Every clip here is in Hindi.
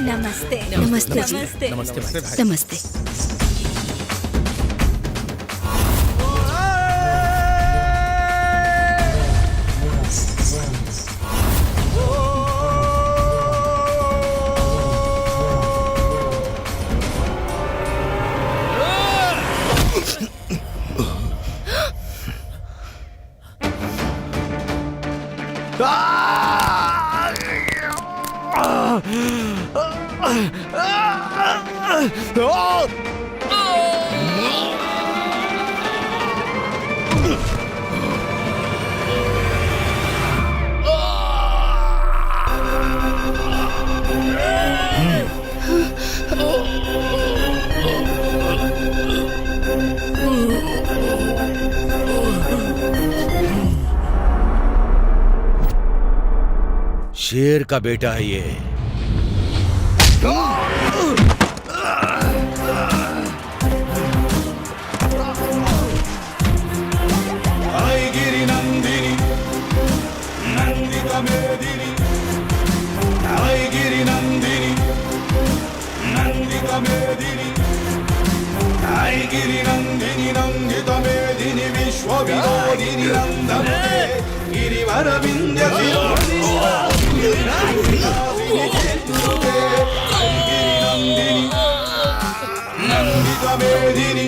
नमस्ते नमस्ते जी। नमस्ते नमस्ते। नमस्ते। शेर का बेटा है ये। आई गिरी नंदिनी नंदिता मेदिनी, आई गिरी नंदिनी नंदिता मेदिनी, आई गिरी नंदिनी नंदिता मेदिनी, विश्व विनोदिनी नंदनुते गिरिवर विंध्य शिरोमणि आई गिरी नंदिनी नंदिता मेदिनी,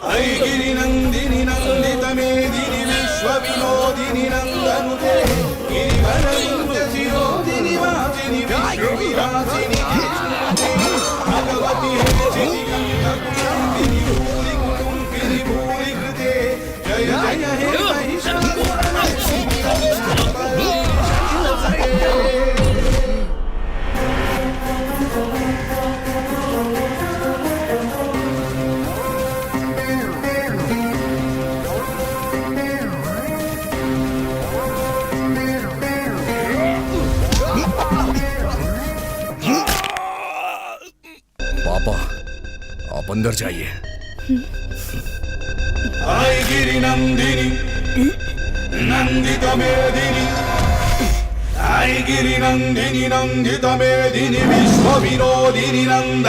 आई गिरी नंदिनी नंदिता मेदिनी, विश्व विनोदिनी नंदनुते गिरिवर विंध्य शिरोमणि वासिनी, विश्व विलासिनी भगवती हेचिनी गंगाकुंडिनी भूरि कुटुंबिनी भूरि कृते, जय जय हे महिषासुरमर्दिनी। पापा आप अंदर जाइए। आई गिरी नंदिनी नंदिता मेदिनी, आई गिरी नंदिनी नंदिता मेदिनी, विश्व विनोदिनी नंद।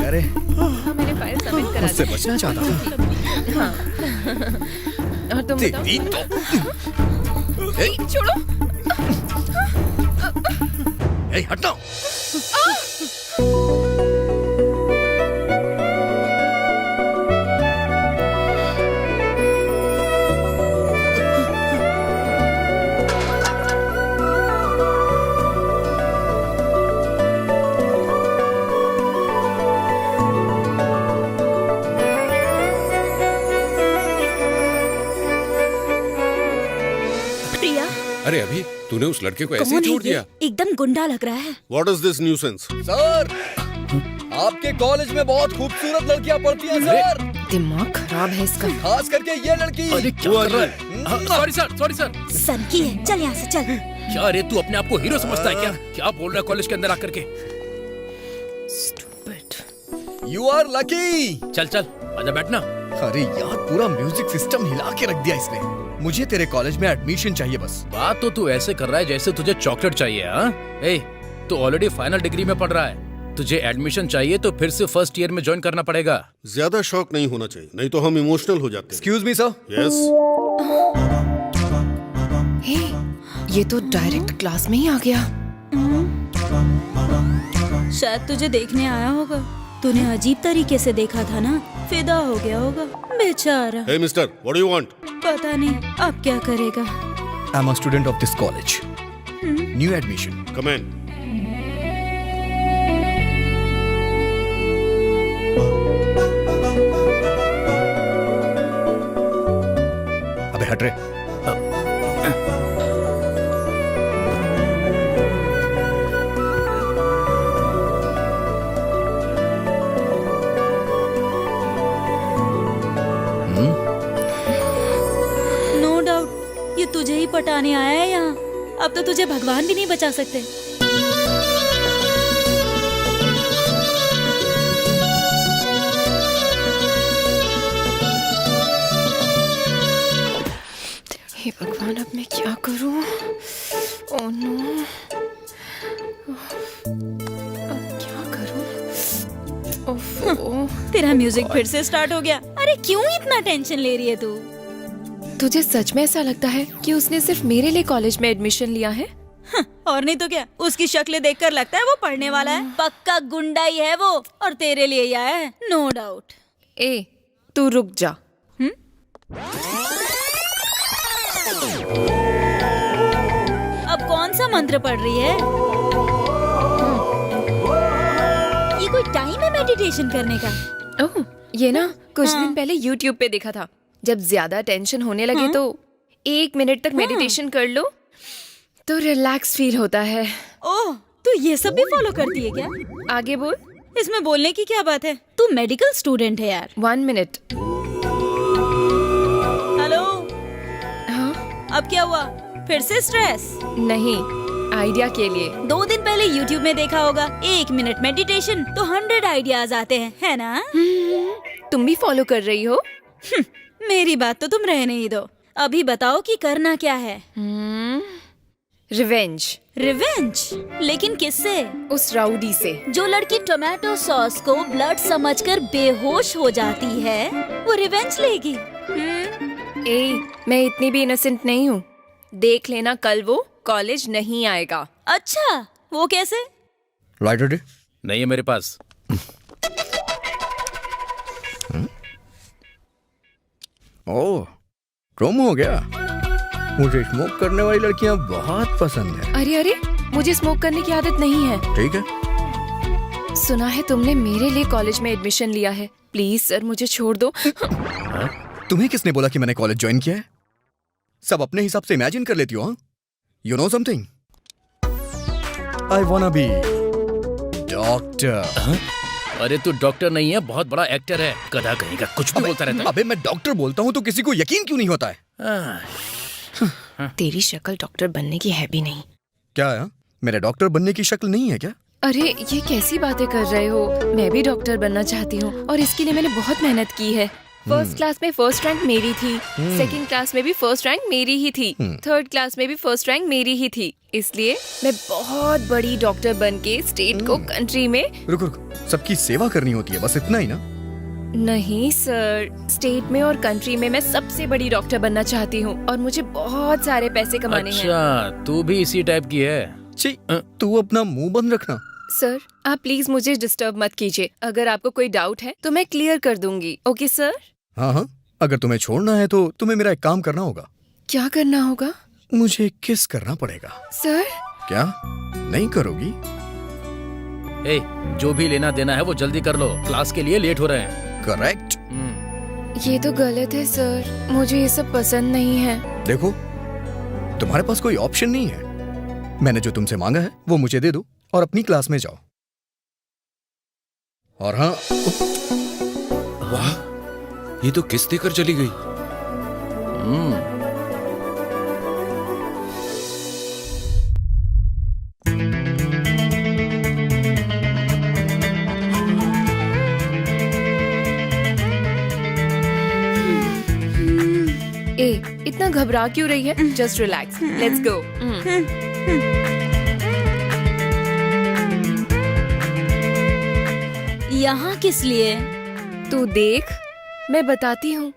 अरे मैंने फाइल सबमिट करा मुझसे बचना चाहता था। हाँ। और तुम बताओ? तेरी तो छोड़ो। हटाओ। प्रिया, अरे अभी तूने उस लड़के को ऐसे ही कौन है छोड़ ये? दिया? एकदम गुंडा लग रहा है। What is this nuisance? Sir आपके कॉलेज में बहुत खूबसूरत लड़कियां पढ़ती हैं सर, दिमाग खराब है इसका। खास करके ये लड़की। अरे क्या कर रहा है? Sorry sir. सन की है, चल यहाँ से चल। क्या रे तू अपने आप को हीरो समझता है क्या? क्या बोल रहा है कॉलेज के अंदर आकर के? You are lucky. चल आजा बैठना। अरे यार पूरा म्यूजिक सिस्टम हिला के रख दिया इसने। मुझे तेरे कॉलेज में एडमिशन चाहिए बस। बात तो तू ऐसे कर रहा है जैसे तुझे चॉकलेट चाहिए। हाँ ए तू ऑलरेडी फाइनल डिग्री में पढ़ रहा है, तुझे एडमिशन चाहिए तो फिर से फर्स्ट ईयर में ज्वाइन करना पड़ेगा। ज्यादा शौक नहीं होना चाहिए, नहीं तो हम इमोशनल हो जाते हैं। Excuse me sir. यस। हे, ये तो डायरेक्ट क्लास में ही आ गया। शायद तुझे देखने आया होगा। तूने अजीब तरीके से देखा था ना, फिदा हो गया होगा बेचारा। Hey mister, what do you want? पता नहीं अब क्या करेगा। I am a student of this college, new admission. Come in. अबे हट रे। नो डाउट ये तुझे ही पटाने आया है यहाँ। अब तो तुझे भगवान भी नहीं बचा सकते। हे भगवान, अब मैं क्या करूं? ओह नो, अब क्या करूं? ओह, तेरा म्यूजिक फिर से स्टार्ट हो गया। अरे क्यों इतना टेंशन ले रही है तू? तुझे सच में ऐसा लगता है कि उसने सिर्फ मेरे लिए कॉलेज में एडमिशन लिया है? और नहीं तो क्या, उसकी शक्ल देखकर लगता है वो पढ़ने वाला है। पक्का गुंडा ही है वो, और तेरे लिए ही आया है, नो डाउट। ए, तू रुक जा। अब कौन सा मंत्र पढ़ रही है? ये कोई टाइम है मेडिटेशन करने का? ओह, ये ना कुछ दिन पहले YouTube पे देखा था। जब ज्यादा टेंशन होने लगे तो 1 मिनट तक मेडिटेशन कर लो तो रिलैक्स फील होता है। ओह, तू ये सब भी फॉलो करती है क्या? आगे बोल। इसमें बोलने की क्या बात है? तू मेडिकल स्टूडेंट है यार। 1 मिनट। हेलो, हाँ? अब क्या हुआ? फिर से स्ट्रेस? नहीं, आइडिया के लिए। 2 दिन पहले YouTube में देखा होगा, 1 मिनट मेडिटेशन तो 100 आइडियाज आते हैं, है ना? तुम भी फॉलो कर रही हो? मेरी बात तो तुम रहने ही दो। अभी बताओ कि करना क्या है? रिवेंज। रिवेंज? लेकिन किससे? उस राउडी से। जो लड़की टोमेटो सॉस को ब्लड समझकर बेहोश हो जाती है, वो रिवेंज लेगी। ए, मैं इतनी भी इनोसेंट नहीं हूँ। देख लेना, कल वो कॉलेज नहीं आएगा। अच्छा, वो कैसे? राइटर डे नहीं है मेरे पास। ओह, प्रोमो हो गया। मुझे स्मोक करने वाली लड़कियां बहुत पसंद है। अरे अरे, मुझे स्मोक करने की आदत नहीं है। ठीक है। सुना है तुमने मेरे लिए कॉलेज में एडमिशन लिया है। प्लीज सर, मुझे छोड़ दो। तुम्हें किसने बोला कि मैंने कॉलेज ज्वाइन किया है? सब अपने हिसाब से इमेजिन कर लेती हो, हाँ? You know something, I wanna be doctor. अरे तू डॉक्टर नहीं है, बहुत बड़ा एक्टर है। गधा कहीं का कुछ भी बोलता रहता अबे मैं डॉक्टर बोलता हूँ तो किसी को यकीन क्यों नहीं होता है? है। तेरी शक्ल डॉक्टर बनने की है भी नहीं। क्या है? मेरे डॉक्टर बनने की शक्ल नहीं है क्या? अरे ये कैसी बातें कर रहे हो? मैं भी डॉक्टर बनना चाहती हूँ और इसके लिए मैंने बहुत मेहनत की है। फर्स्ट क्लास में फर्स्ट रैंक मेरी थी, सेकंड क्लास में भी फर्स्ट रैंक मेरी ही थी, थर्ड क्लास में भी फर्स्ट रैंक मेरी ही थी। इसलिए मैं बहुत बड़ी डॉक्टर बन के स्टेट को कंट्री में। रुक रुक, सबकी सेवा करनी होती है, बस इतना ही ना? नहीं सर, स्टेट में और कंट्री में मैं सबसे बड़ी डॉक्टर बनना चाहती हूँ और मुझे बहुत सारे पैसे कमाने हैं। अच्छा, तू भी इसी टाइप की है? छी, तू अपना मुंह बंद रखना। सर, आप प्लीज मुझे डिस्टर्ब मत कीजिए। अगर आपको कोई डाउट है तो मैं क्लियर कर दूंगी। Okay sir? हाँ हाँ, अगर तुम्हें छोड़ना है तो तुम्हें मेरा एक काम करना होगा। क्या करना होगा? मुझे किस करना पड़ेगा। सर? क्या नहीं करोगी? ए, जो भी लेना देना है वो जल्दी कर लो, क्लास के लिए लेट हो रहे हैं। करेक्ट। ये तो गलत है सर, मुझे ये सब पसंद नहीं है। देखो, तुम्हारे पास कोई ऑप्शन नहीं है। मैंने जो तुमसे मांगा है वो मुझे दे दो और अपनी क्लास में जाओ। और हाँ, वाह, ये तो किस देकर चली गई। ए, इतना घबरा क्यों रही है? Just relax, let's go. यहाँ किस लिए? तू देख, मैं बताती हूँ।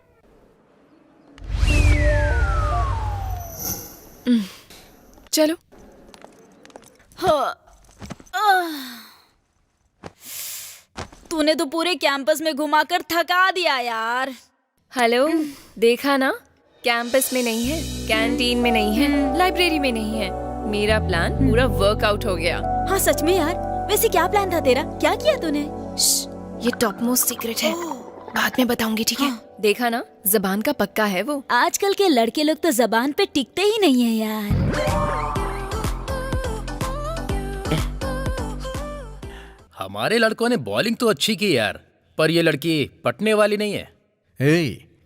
चलो। तूने तो पूरे कैंपस में घुमाकर थका दिया यार। हेलो, देखा ना, कैंपस में नहीं है, कैंटीन में नहीं है, लाइब्रेरी में नहीं है। मेरा प्लान पूरा वर्कआउट हो गया। हाँ सच में यार, वैसे क्या प्लान था तेरा, क्या किया तूने? ये टॉप मोस्ट सीक्रेट है, बाद में बताऊंगी, ठीक है? देखा ना, जबान का पक्का है वो। आजकल के लड़के लोग तो जबान पे टिकते ही नहीं है यार। हमारे लड़कों ने बॉलिंग तो अच्छी की यार, पर ये लड़की पटने वाली नहीं है।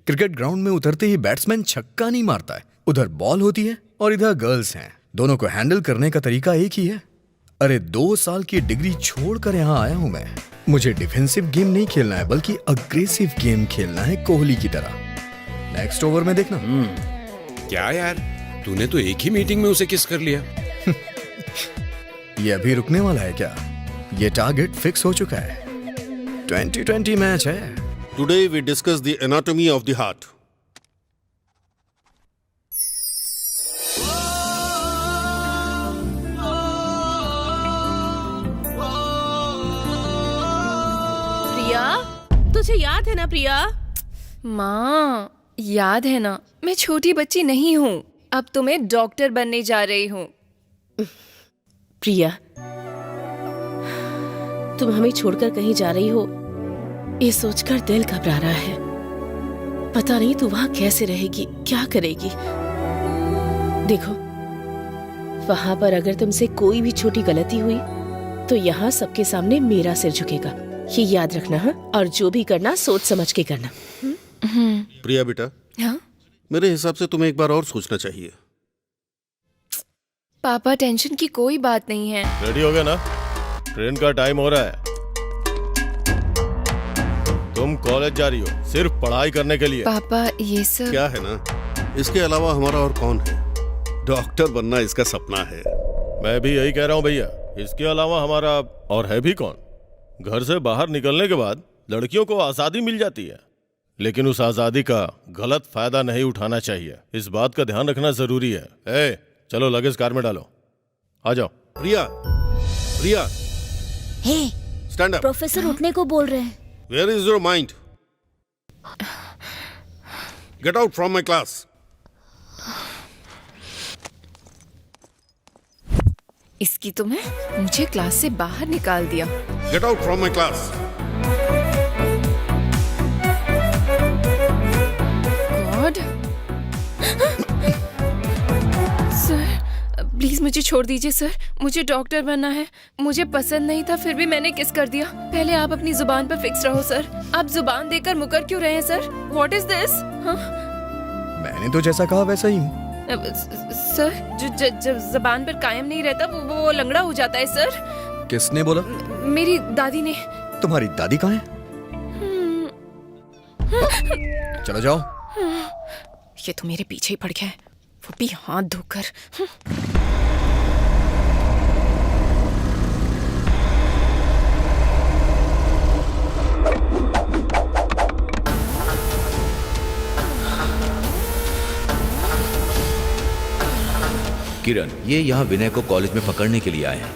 क्रिकेट ग्राउंड में उतरते ही बैट्समैन छक्का नहीं मारता है। उधर बॉल होती है और इधर गर्ल्स हैं। दोनों को हैंडल करने का तरीका एक ही है। अरे 2 साल की डिग्री छोड़कर यहाँ आया हूँ मैं। मुझे डिफेंसिव गेम नहीं खेलना है, बल्कि अग्रेसिव गेम खेलना है, कोहली की तरह। नेक्स्ट ओवर में देखना। क्या यार, तूने तो एक ही मीटिंग में उसे किस कर लिया। ये अभी रुकने वाला है क्या? ये टारगेट फिक्स हो चुका है। 2020 मैच है। Today we discuss the anatomy of the heart. Priya, तुझे याद है ना प्रिया? माँ, याद है ना, मैं छोटी बच्ची नहीं हूँ। अब तो मैं डॉक्टर बनने जा रही हूँ। प्रिया, तुम हमें छोड़कर कहीं जा रही हो, ये सोचकर दिल घबरा रहा है। पता नहीं तू वहां कैसे रहेगी, क्या करेगी। देखो, वहां पर अगर तुमसे कोई भी छोटी गलती हुई तो यहाँ सबके सामने मेरा सिर झुकेगा। ये याद रखना, हाँ? और जो भी करना सोच समझ के करना। प्रिया बेटा, हाँ मेरे हिसाब से तुम्हें एक बार और सोचना चाहिए। पापा, टेंशन की कोई बात नहीं है। रेडी हो गया ना? ट्रेन का टाइम हो रहा है। तुम कॉलेज जा रही हो सिर्फ पढ़ाई करने के लिए। पापा, ये सब क्या है ना, इसके अलावा हमारा और कौन है? डॉक्टर बनना इसका सपना है। मैं भी यही कह रहा हूँ भैया, इसके अलावा हमारा और है भी कौन? घर से बाहर निकलने के बाद लड़कियों को आज़ादी मिल जाती है, लेकिन उस आज़ादी का गलत फायदा नहीं उठाना चाहिए। इस बात का ध्यान रखना जरूरी है। चलो लगेज कार में डालो, आ जाओ। Priya, Priya, hey, stand up. Professor उठने को बोल रहे हैं। Where is your mind? Get out from my class. इसकी तो मैं मुझे क्लास से बाहर निकाल दिया। Get out from my class. God, sir please मुझे छोड़ दीजिए सर, मुझे डॉक्टर बनना है। मुझे पसंद नहीं था, फिर भी मैंने किस कर दिया। पहले आप अपनी जुबान पर फिक्स रहो सर। आप जुबान देकर मुकर क्यों रहे हैं सर? What is this? मैंने तो जैसा कहा वैसा ही हूँ। सर, जब जुबान पर कायम नहीं रहता वो लंगड़ा हो जाता है सर। किसने बोला? मेरी दादी ने। तुम्हारी दादी कहाँ है? चलो जाओ। ये तो मेरे पीछे ही पड़ गया है, वो भी हाथ धोकर। किरण, ये यहाँ विनय को कॉलेज में पकड़ने के लिए आए हैं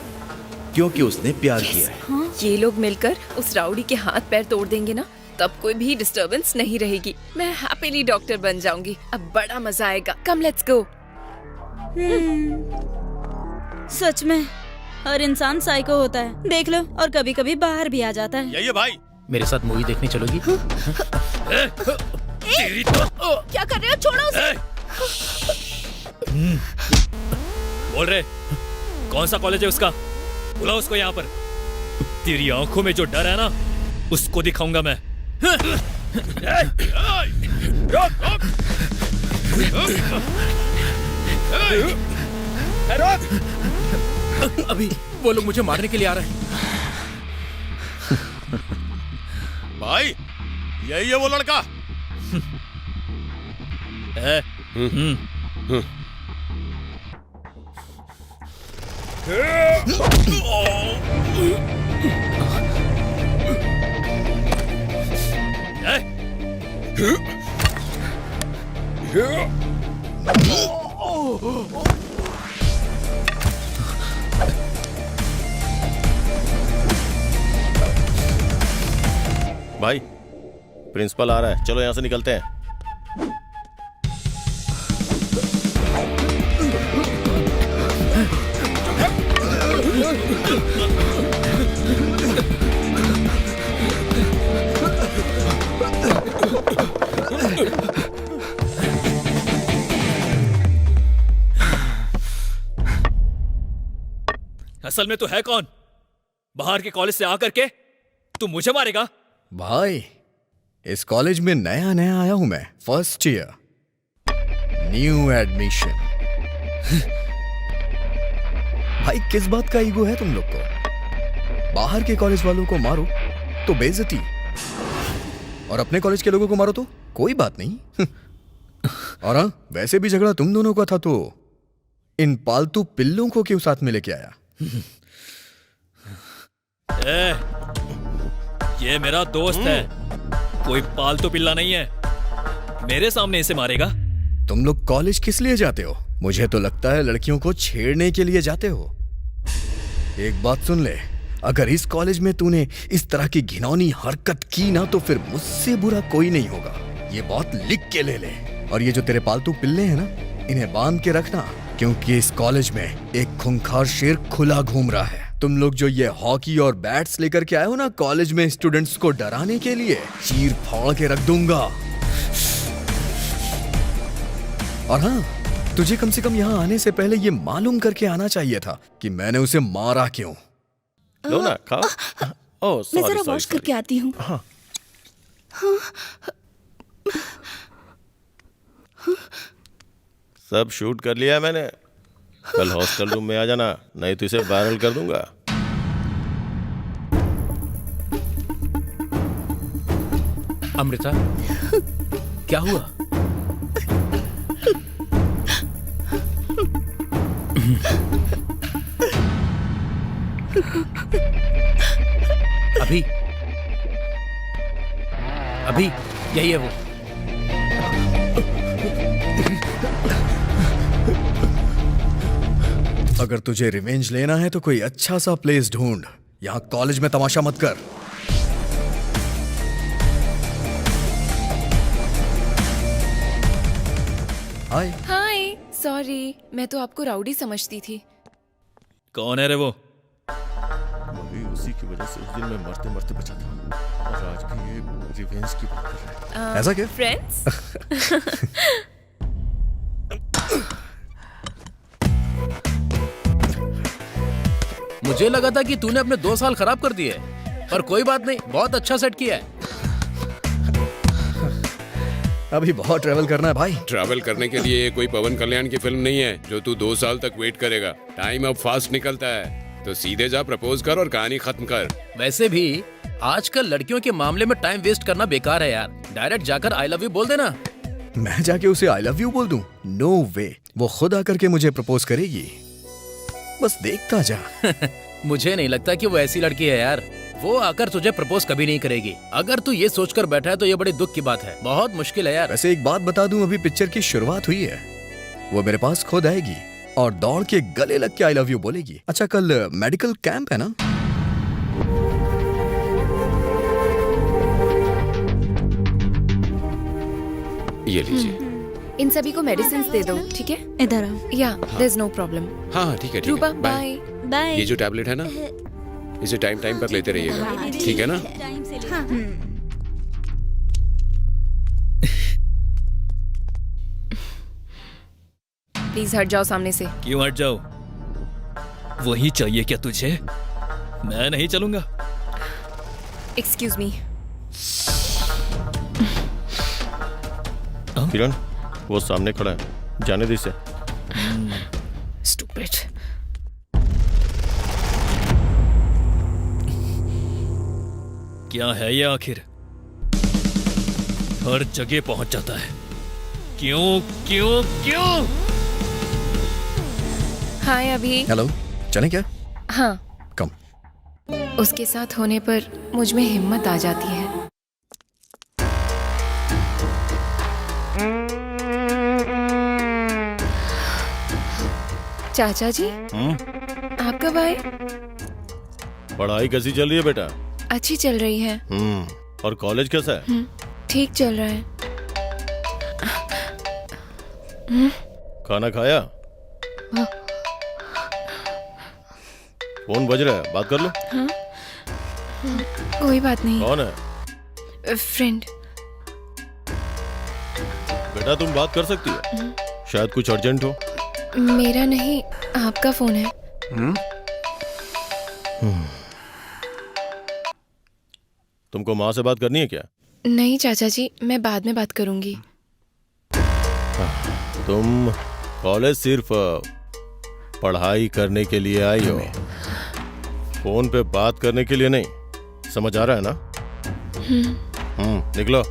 क्योंकि उसने प्यार किया है। ये लोग मिलकर उस राउडी के हाथ पैर तोड़ देंगे ना, तब कोई भी डिस्टरबेंस नहीं रहेगी। मैं हैप्पीली डॉक्टर बन जाऊंगी। अब बड़ा मजा आएगा। Come let's go. सच में हर इंसान साइको होता है, देख लो, और कभी कभी बाहर भी आ जाता है। यही है भाई। मेरे साथ मूवी देखने चलोगी? तेरी तो क्या कर रहे हो? छोड़ो उसे। बोल रहे, कौन सा कॉलेज है उसका? बुलाओ उसको यहाँ पर। तेरी आंखों में जो डर है ना, उसको दिखाऊंगा मैं। अभी वो लोग मुझे मारने के लिए आ रहे हैं। भाई, यही है वो लड़का। भाई प्रिंसिपल आ रहा है, चलो यहाँ से निकलते हैं। असल में तू है कौन? बाहर के कॉलेज से आकर के तू मुझे मारेगा? भाई इस कॉलेज में नया नया आया हूं मैं, फर्स्ट ईयर, न्यू एडमिशन। भाई किस बात का ईगो है तुम लोग को? बाहर के कॉलेज वालों को मारो तो बेइज्जती, और अपने कॉलेज के लोगों को मारो तो कोई बात नहीं। और हाँ, वैसे भी झगड़ा तुम दोनों का था तो इन पालतू पिल्लों को क्यों साथ में लेके आया? ये मेरा दोस्त है, कोई पालतू पिल्ला नहीं है। मेरे सामने इसे मारेगा? तुम लोग कॉलेज किस लिए जाते हो? मुझे तो लगता है लड़कियों को छेड़ने के लिए जाते हो। एक बात सुन ले, अगर इस कॉलेज में तूने इस तरह की घिनौनी हरकत की ना तो फिर मुझसे बुरा कोई नहीं होगा। ये बात लिख के ले ले। और ये जो तेरे पालतू पिल्ले हैं ना, इन्हें बांध के रखना, क्योंकि इस कॉलेज में एक खूंखार शेर खुला घूम रहा है। तुम लोग जो ये हॉकी और बैट्स लेकर के आए हो ना कॉलेज में स्टूडेंट्स को डराने के लिए, चीर फाड़ के रख दूंगा। और हाँ, तुझे कम से कम यहाँ आने से पहले ये मालूम करके आना चाहिए था कि मैंने उसे मारा क्यों। लो ना, खाओ। ओह मैं जरा वॉश करके आती हूँ। हाँ। सब शूट कर लिया है मैंने। कल हॉस्टल रूम में आ जाना, नहीं तो इसे वायरल कर दूंगा। अमृता, क्या हुआ? अभी अभी यही है वो। अगर तुझे रिवेंज लेना है तो कोई अच्छा सा प्लेस ढूंढ, यहाँ कॉलेज में तमाशा मत कर। हाय। हाय, सॉरी, मैं तो आपको राउडी समझती थी। कौन है रे वो? वही, उसी की वजह से उस दिन मैं मरते मरते बचा था, और आज भी ये रिवेंज की बात कर रहा है। ऐसा क्या? फ्रेंड्स? मुझे लगा था कि तूने अपने 2 साल खराब कर दिए, पर कोई बात नहीं, बहुत अच्छा सेट किया है। अभी बहुत ट्रैवल करना है भाई। ट्रैवल करने के लिए ये कोई पवन कल्याण की फिल्म नहीं है जो तू 2 साल तक वेट करेगा। टाइम अब फास्ट निकलता है, तो सीधे जा प्रपोज कर और कहानी खत्म कर। वैसे भी आजकल लड़कियों के मामले में टाइम वेस्ट करना बेकार है यार। डायरेक्ट जाकर आई लव यू बोल देना। मैं जाके उसे आई लव यू बोल दूं? नो वे, वो खुद आकर के मुझे प्रपोज करेगी। बस देखता जा। मुझे नहीं लगता कि वो ऐसी लड़की है यार, वो आकर तुझे प्रपोज कभी नहीं करेगी। अगर तू ये सोचकर बैठा है तो ये बड़ी दुख की बात है, बहुत मुश्किल है यार। वैसे एक बात बता दूं, अभी पिक्चर की शुरुआत हुई है। वो मेरे पास खुद आएगी और दौड़ के गले लग के आई लव यू बोलेगी। अच्छा, कल मेडिकल कैंप है ना? ये लीजिए। इन सभी को मेडिसिन दे दो, ठीक है? इधर आओ। या देयर इज नो प्रॉब्लम। हाँ ठीक है, ठीक रूपा, है, बाय। बाय। ये जो टैबलेट है ना, इसे टाइम टाइम पर लेते रहिएगा, ठीक है ना? टाइम से ले। हाँ। प्लीज हट जाओ सामने से। क्यों हट जाओ? वही चाहिए क्या तुझे? मैं नहीं चलूंगा। Excuse me. किरण, वो सामने खड़ा है, जाने दे इसे। स्टूपिड। क्या है ये आखिर? हर जगह पहुंच जाता है। क्यों क्यों क्यों? हाय अभी। हेलो, चले क्या? हाँ, कम। उसके साथ होने पर मुझ में हिम्मत आ जाती है। चाचा जी, आप कब आए? पढ़ाई कैसी चल रही है बेटा? अच्छी चल रही है। और कॉलेज कैसा है? ठीक चल रहा है। खाना खाया? फोन बज रहा है, बात कर लो। कोई बात नहीं। कौन है? फ्रेंड। बेटा तुम बात कर सकती हो, शायद कुछ अर्जेंट हो। मेरा नहीं, आपका फोन है। तुमको माँ से बात करनी है क्या? नहीं चाचा जी, मैं बाद में बात करूंगी। तुम कॉलेज सिर्फ पढ़ाई करने के लिए आई हो, फोन पे बात करने के लिए नहीं। समझ आ रहा है ना? निकलो।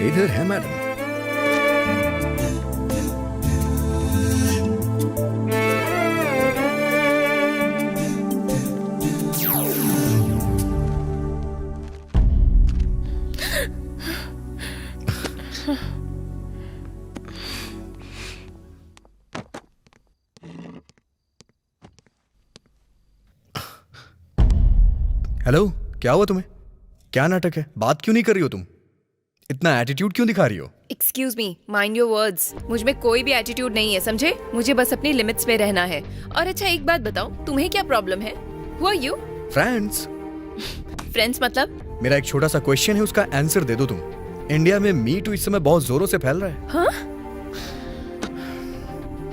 इधर है मैडम। हेलो, क्या हुआ तुम्हें? क्या नाटक है? बात क्यों नहीं कर रही हो तुम? इतना एटीट्यूड क्यों दिखा रही हो? Excuse me, mind your words. मुझ में कोई भी एटीट्यूड नहीं है, समझे? मुझे बस अपनी लिमिट्स में रहना है। और अच्छा एक बात बताओ, तुम्हें क्या प्रॉब्लम है? Who are you? Friends. Friends मतलब? मेरा एक छोटा सा क्वेश्चन है, उसका आंसर दे दो तुम। इंडिया में मी टू इस समय बहुत जोरों से फैल रहा है। हाँ?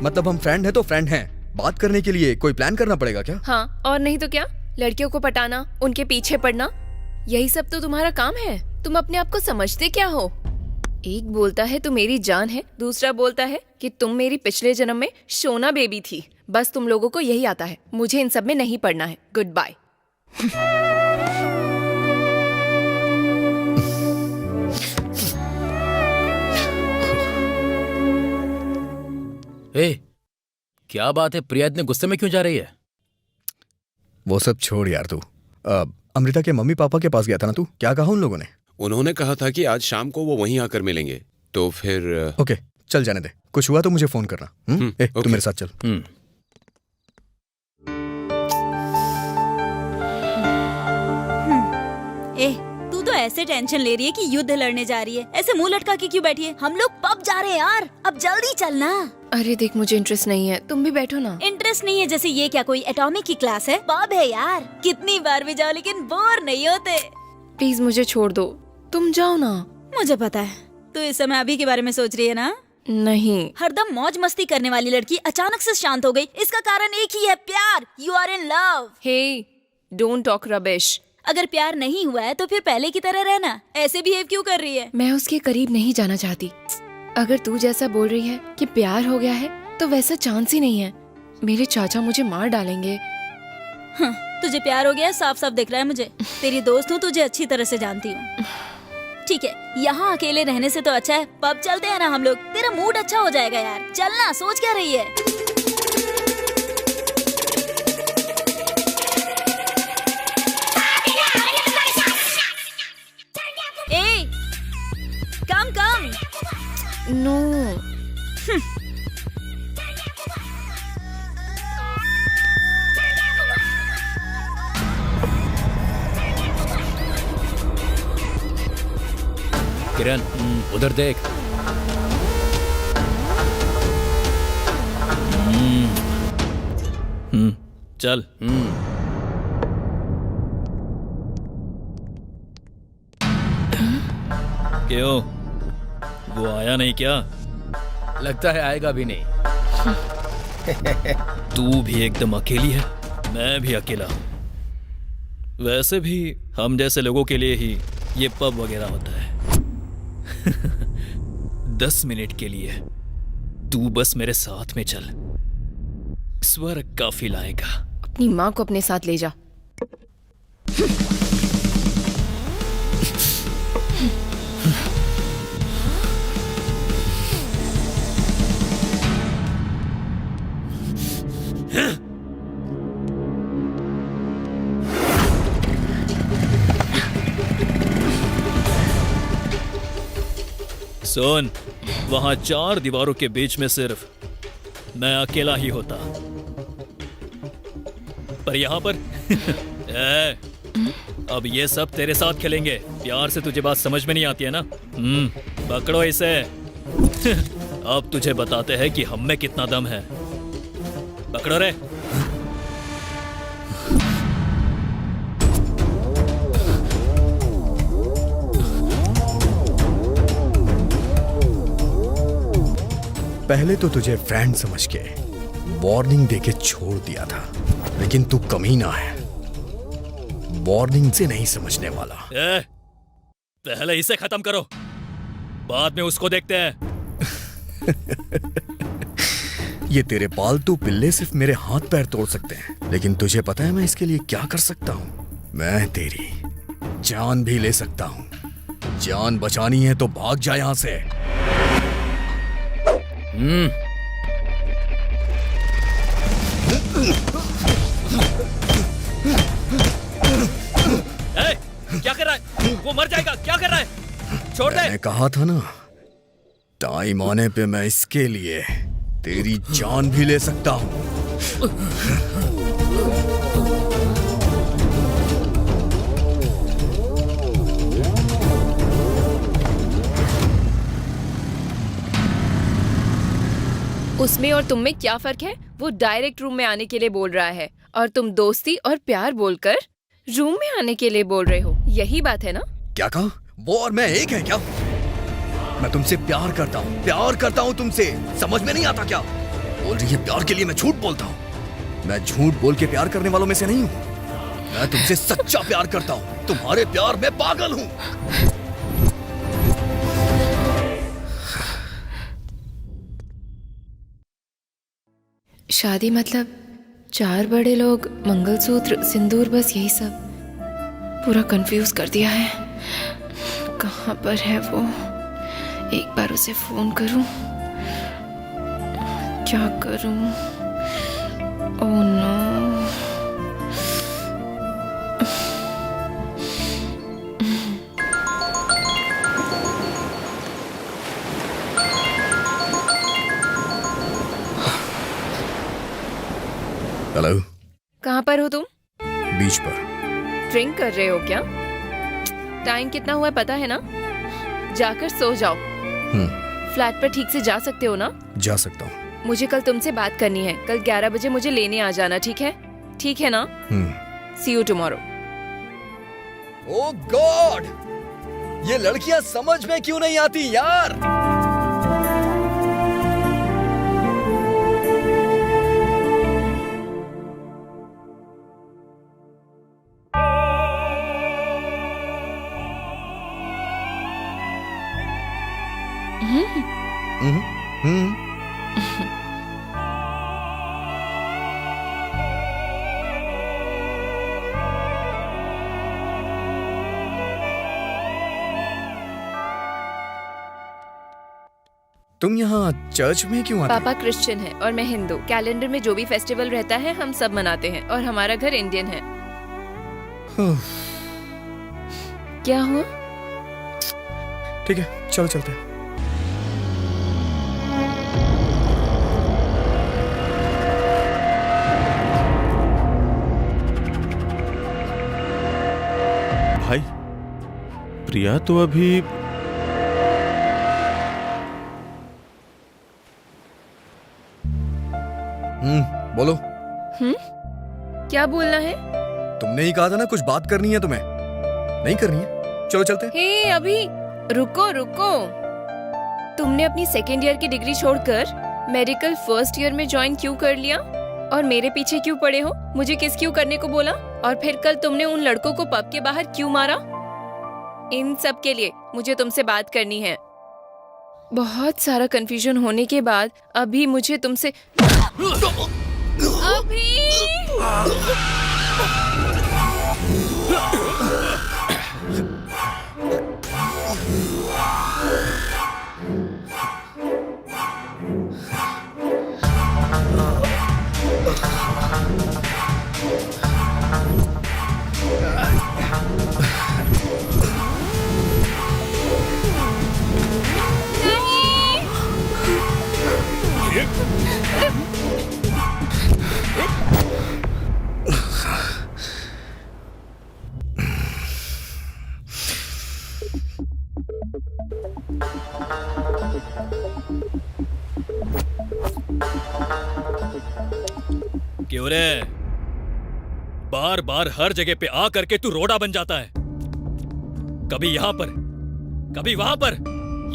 मतलब हम फ्रेंड है तो फ्रेंड हैं, बात करने के लिए कोई प्लान करना पड़ेगा क्या? हाँ, और नहीं तो क्या? लड़कियों को पटाना, उनके पीछे पड़ना, यही सब तो तुम्हारा काम है। तुम अपने आप को समझते क्या हो? एक बोलता है तू मेरी जान है, दूसरा बोलता है कि तुम मेरी पिछले जन्म में सोना बेबी थी। बस तुम लोगों को यही आता है। मुझे इन सब में नहीं पड़ना है। Goodbye. क्या बात है, प्रिया इतने गुस्से में क्यों जा रही है? वो सब छोड़ यार तू। अमृता के मम्मी पापा के पास गया था ना तू, क्या कहा उन लोगों ने? उन्होंने कहा था कि आज शाम को वो वहीं आकर मिलेंगे, तो फिर ओके चल जाने दे, कुछ हुआ तो मुझे फोन करना। तू मेरे साथ चल। तू तो ऐसे टेंशन ले रही है कि युद्ध लड़ने जा रही है। ऐसे मुंह लटका के क्यों बैठी है? हम लोग पब जा रहे हैं यार, अब जल्दी चलना। अरे देख, मुझे इंटरेस्ट नहीं है, तुम भी बैठो ना। इंटरेस्ट नहीं है जैसे ये क्या कोई एटॉमिक की क्लास है? पब है यार, कितनी बार भी जाओ लेकिन बोर नहीं होते। प्लीज मुझे छोड़ दो, तुम जाओ ना। मुझे पता है तू इस समय अभी के बारे में सोच रही है ना? नहीं। हरदम मौज मस्ती करने वाली लड़की अचानक से शांत हो गई। इसका कारण एक ही है, प्यार। You are in love. Hey, don't talk rubbish. अगर प्यार नहीं हुआ है तो फिर पहले की तरह रहना। ऐसे बिहेव क्यों कर रही है? मैं उसके करीब नहीं जाना चाहती। अगर तू जैसा बोल रही है कि प्यार हो गया है तो वैसा चांस ही नहीं है। मेरे चाचा मुझे मार डालेंगे। हाँ, तुझे प्यार हो गया, साफ साफ दिख रहा है मुझे। तेरी दोस्त हूँ, तुझे अच्छी तरह से जानती हूँ। ठीक है, यहाँ अकेले रहने से तो अच्छा है पब चलते हैं ना हम लोग। तेरा मूड अच्छा हो जाएगा यार। चलना, सोच क्या रही है? कम नो। किरण, उधर देख। चल। क्यों, वो आया नहीं क्या? लगता है आएगा भी नहीं। तू भी एकदम अकेली है, मैं भी अकेला हूं। वैसे भी हम जैसे लोगों के लिए ही ये पब वगैरह होता है। 10 मिनट के लिए तू बस मेरे साथ में चल, स्वर्ग काफी लाएगा। अपनी माँ को अपने साथ ले जा। सुन, वहां 4 दीवारों के बीच में सिर्फ मैं अकेला ही होता, पर यहाँ पर ए, अब ये सब तेरे साथ खेलेंगे। प्यार से तुझे बात समझ में नहीं आती है ना? पकड़ो इसे। अब तुझे बताते हैं कि हम में कितना दम है। पकड़ो रे। पहले तो तुझे फ्रेंड समझ के वार्निंग देके छोड़ दिया था, लेकिन तू कमीना है, वार्निंग से नहीं समझने वाला। पहले इसे खत्म करो, बाद में उसको देखते हैं। ये तेरे पालतू पिल्ले सिर्फ मेरे हाथ पैर तोड़ सकते हैं, लेकिन तुझे पता है मैं इसके लिए क्या कर सकता हूँ? मैं तेरी जान भी ले सकता हूँ। जान बचानी है तो भाग जा यहाँ से। क्या कर रहा है? वो मर जाएगा। क्या कर रहा है? छोड़ दे। मैंने कहा था ना, टाइम आने पे मैं इसके लिए तेरी जान भी ले सकता हूँ। उसमें और तुम में क्या फर्क है? वो डायरेक्ट रूम में आने के लिए बोल रहा है और तुम दोस्ती और प्यार बोलकर रूम में आने के लिए बोल रहे हो। यही बात है ना? क्या कहा? वो और मैं एक है क्या? मैं तुमसे प्यार करता हूँ तुमसे। समझ में नहीं आता क्या? बोल रही है प्यार के लिए मैं झूठ बोलता हूँ। मैं झूठ बोल के प्यार करने वालों में से नहीं हूँ। मैं तुमसे सच्चा प्यार करता हूँ। तुम्हारे प्यार में पागल हूँ। शादी मतलब 4 बड़े लोग, मंगलसूत्र, सिंदूर, बस यही सब। पूरा कंफ्यूज कर दिया है। कहाँ पर है वो? एक बार उसे फोन करूं। क्या करूं? Oh no. हेलो। कहाँ पर हो तुम? बीच पर। ड्रिंक कर रहे हो क्या? टाइम कितना हुआ है पता है ना? जाकर सो जाओ। फ्लैट पर ठीक से जा सकते हो ना? जा सकता हूँ। मुझे कल तुमसे बात करनी है। कल 11 बजे मुझे लेने आ जाना, ठीक है? ठीक है ना? सी यू टुमारो। ओह गॉड, ये लड़कियां समझ में क्यों नहीं आती यार? तुम यहाँ चर्च में क्यों आते? पापा क्रिश्चियन है और मैं हिंदू। कैलेंडर में जो भी फेस्टिवल रहता है हम सब मनाते हैं और हमारा घर इंडियन है। क्या हुआ? ठीक है, चलो चलते हैं। भाई, प्रिया तो अभी बोलो। क्या बोलना है? तुमने ही कहा था ना कुछ बात करनी है तुम्हें। नहीं करनी है? चलो चलते हैं। हे अभी रुको रुको। तुमने अपनी सेकेंड ईयर की डिग्री छोड़कर मेडिकल फर्स्ट ईयर में ज्वाइन क्यों कर लिया? और मेरे पीछे क्यों पड़े हो? मुझे किस क्यों करने को बोला? और फिर कल तुमने उन लड़कों को पब के बाहर क्यों मारा? इन सब के लिए मुझे तुमसे बात करनी है। बहुत सारा कंफ्यूजन होने के बाद अभी मुझे तुमसे अभी नहीं। क्यों रे? बार बार हर जगह पे आ करके तू रोड़ा बन जाता है। कभी यहाँ पर, कभी वहां पर।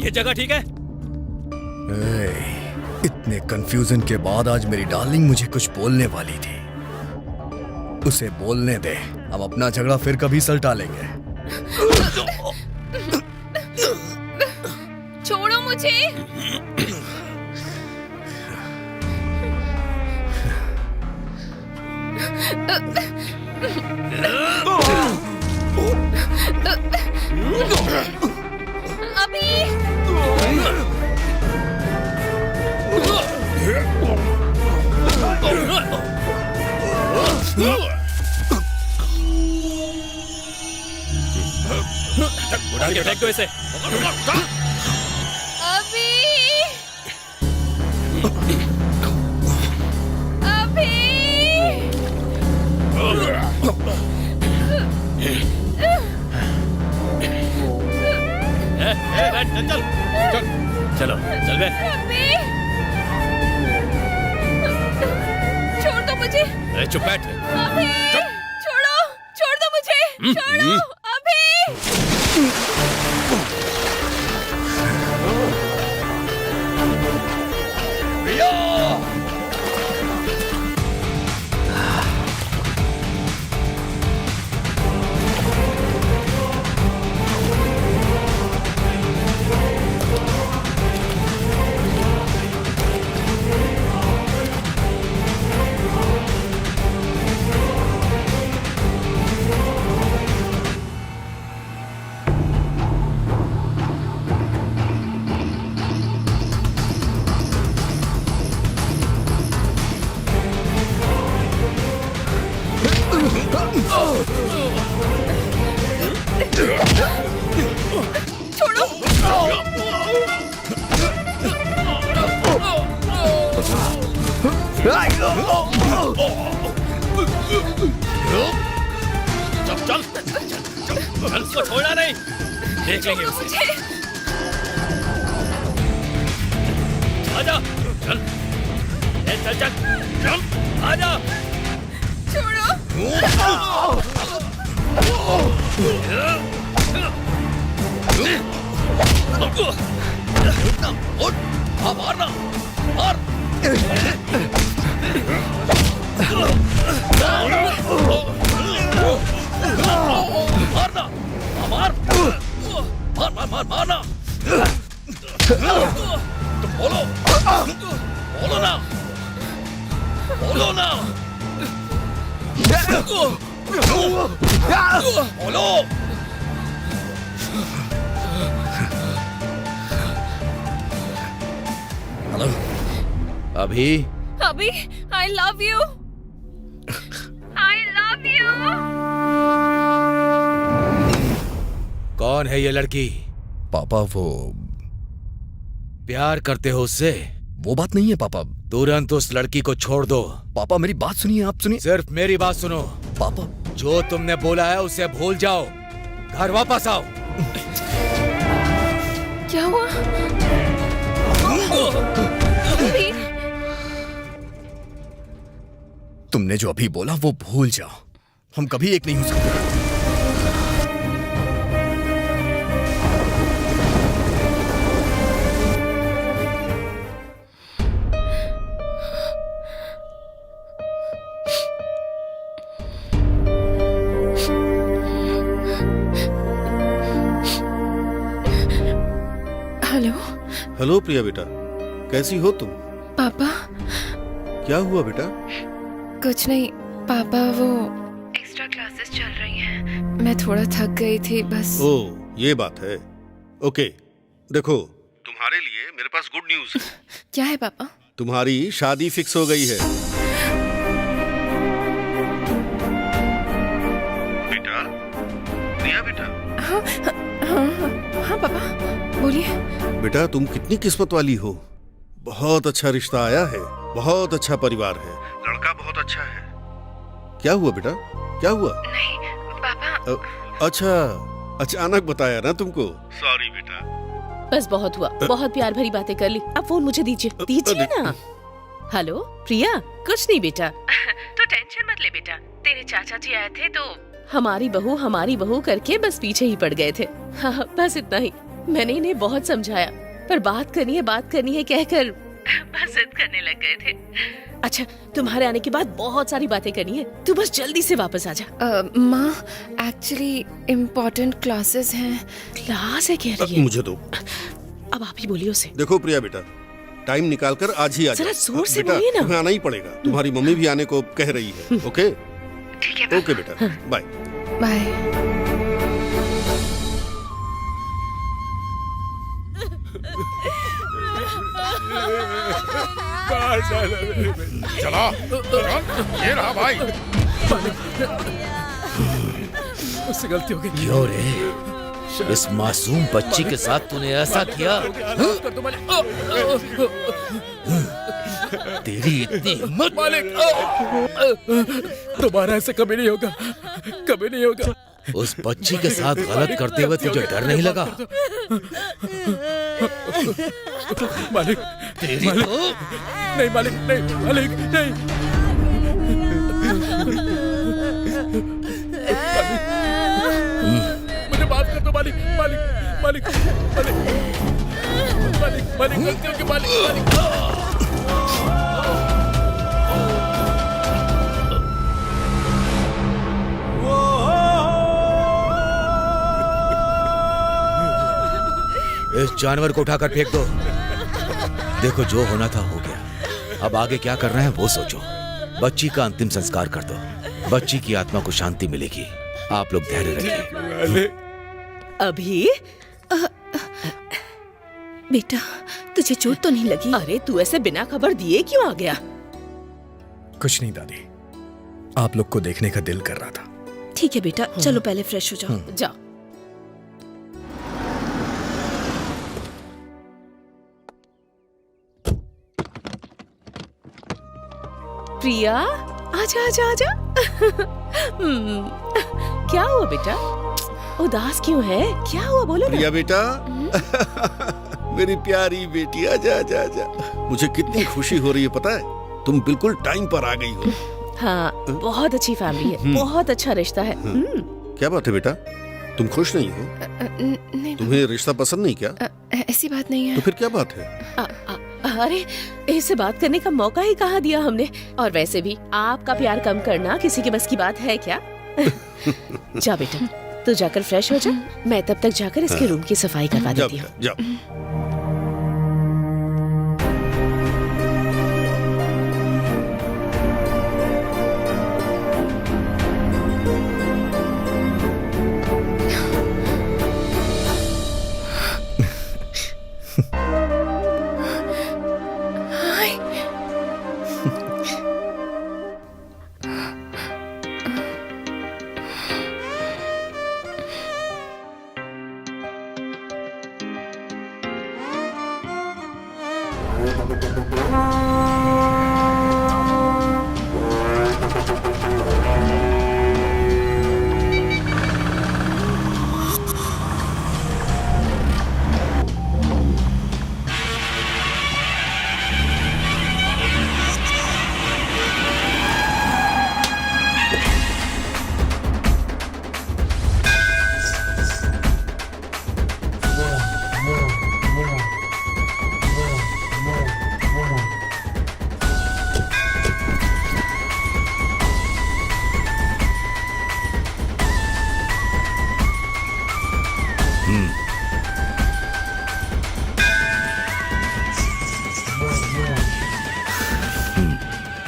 ये जगह ठीक है? इतने कंफ्यूजन के बाद आज मेरी डार्लिंग मुझे कुछ बोलने वाली थी। उसे बोलने दे, हम अपना झगड़ा फिर कभी सलटा लेंगे। छोड़ो मुझे। उठा के फेंक दो इसे। चलो चल बे। छोड़ दो मुझे। चुप बैठ। छोड़ो, छोड़ दो मुझे। छोड़ो अभी। चल उसको छोड़ना नहीं। देख लेंगे उसे। आजा चल। चल चल चल आजा। मारना मार। मारना मार मार मार मार मारना। तुम बोलो बोलो ना बोलो ना बोलो। हेलो अभी अभी I love you. I love you. कौन है ये लड़की? पापा वो प्यार करते हो उससे? वो बात नहीं है पापा। तुरंत उस लड़की को छोड़ दो। पापा मेरी बात सुनिए, आप सुनिए। सिर्फ मेरी बात सुनो। पापा जो तुमने बोला है उसे भूल जाओ। घर वापस आओ। क्या हुआ? तुमने जो अभी बोला वो भूल जाओ। हम कभी एक नहीं हो सकते। हेलो। हेलो प्रिया बेटा, कैसी हो तुम? पापा। क्या हुआ बेटा? कुछ नहीं पापा, वो एक्स्ट्रा क्लासेस चल रही हैं। मैं थोड़ा थक गई थी बस। ओह ये बात है। ओके देखो, तुम्हारे लिए मेरे पास गुड न्यूज है। क्या है पापा? तुम्हारी शादी फिक्स हो गई है। बेटा, प्रिया बेटा। हाँ पापा बोलिए। बेटा तुम कितनी किस्मत वाली हो। बहुत अच्छा रिश्ता आया है, बहुत अच्छा परिवार है, लड़का बहुत अच्छा है। क्या हुआ बेटा, क्या हुआ? नहीं पापा। अच्छा अचानक बताया ना तुमको। सॉरी बेटा। बस बहुत हुआ, बहुत प्यार भरी बातें कर ली। अब फोन मुझे दीजिए, दीजिए ना। हेलो प्रिया, कुछ नहीं बेटा। तो टेंशन मत ले बेटा, तेरे चाचा जी आए थे तो हमारी बहू करके बस पीछे ही पड़ गए थे। हाँ, बस इतना ही। मैंने इन्हें बहुत समझाया, पर बात करनी है कहकर बस जिद करने लग गए थे। अच्छा, तुम्हारे आने के बाद बहुत सारी बातें करनी है, तू बस जल्दी से वापस आ जा। माँ, एक्चुअली इम्पोर्टेंट क्लासेस हैं। क्लास है कह रही है? मुझे दो। अब आप ही बोलिए उसे। देखो प्रिया बेटा, टाइम निकाल कर आज ही आ जाओ। जरा जोर से बेटा, बोलिए ना। तुम्हें आना ही पड़ेगा, तुम्हारी मम्मी भी आने को कह रही है। ओके ठीक है। ओके बेटा, बाय। बाय। चला ये रहा भाई। उससे गलती हो गई। क्यों रे, इस मासूम बच्ची के साथ तूने ऐसा किया? तेरी इतनी हिम्मत! मालिक, दोबारा ऐसे कभी नहीं होगा, कभी नहीं होगा। उस बच्ची के साथ गलत करते हुए तुझे डर नहीं लगा? मालिक, तेरी मालिक, तो... नहीं मालिक, नहीं मालिक, नहीं। मुझे माफ कर दो मालिक, मालिक, मालिक, मालिक, मालिक, मालिक, गलती हो गई मालिक, मालिक। इस जानवर को उठाकर फेंक दो। देखो, जो होना था हो गया, अब आगे क्या करना है वो सोचो। बच्ची का अंतिम संस्कार कर दो, बच्ची की आत्मा को शांति मिलेगी। आप लोग धैर्य रखिए। अभी बेटा, तुझे चोट तो नहीं लगी? अरे तू ऐसे बिना खबर दिए क्यों आ गया? कुछ नहीं दादी, आप लोग को देखने का दिल कर रहा था। ठीक है बेटा, चलो पहले फ्रेश हो जाओ। जाओ। प्रिया, आजा आजा आजा। क्या हुआ बेटा, उदास क्यों है? क्या हुआ बोलो ना। प्रिया बेटा, मेरी प्यारी बेटी, आजा आजा आजा। मुझे कितनी खुशी हो रही है पता है, तुम बिल्कुल टाइम पर आ गई हो। हाँ, बहुत अच्छी फैमिली है, बहुत अच्छा रिश्ता है। क्या बात है बेटा, तुम खुश नहीं हो? नहीं, तुम्हें रिश्ता पसंद नहीं क्या? ऐसी बात नहीं है। तो फिर क्या बात है? अरे, इससे बात करने का मौका ही कहाँ दिया हमने। और वैसे भी आपका प्यार कम करना किसी के बस की बात है क्या? जा बेटा, तू जाकर फ्रेश हो जा, मैं तब तक जाकर इसके रूम की सफाई करवा देती हूँ। जाओ।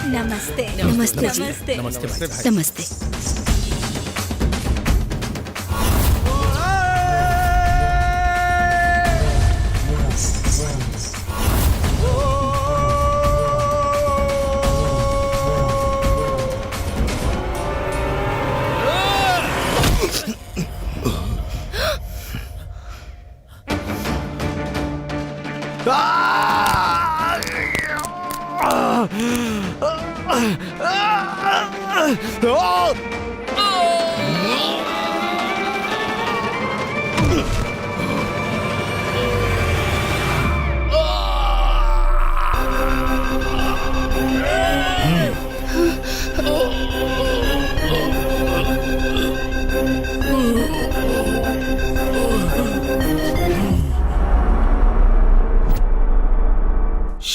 नमस्ते नमस्ते नमस्ते नमस्ते। नमस्ते।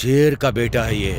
शेर का बेटा है ये।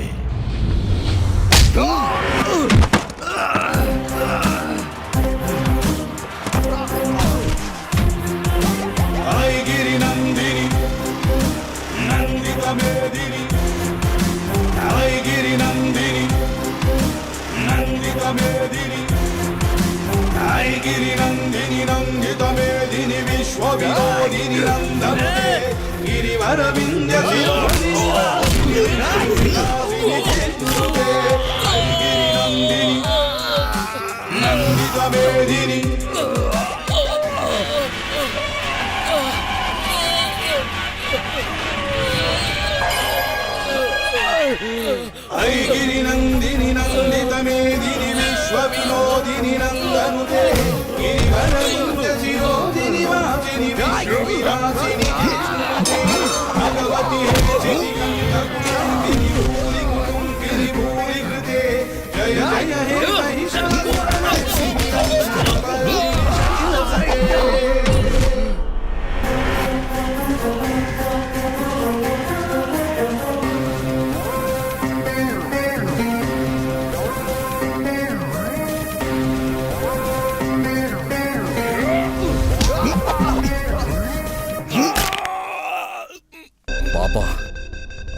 पापा,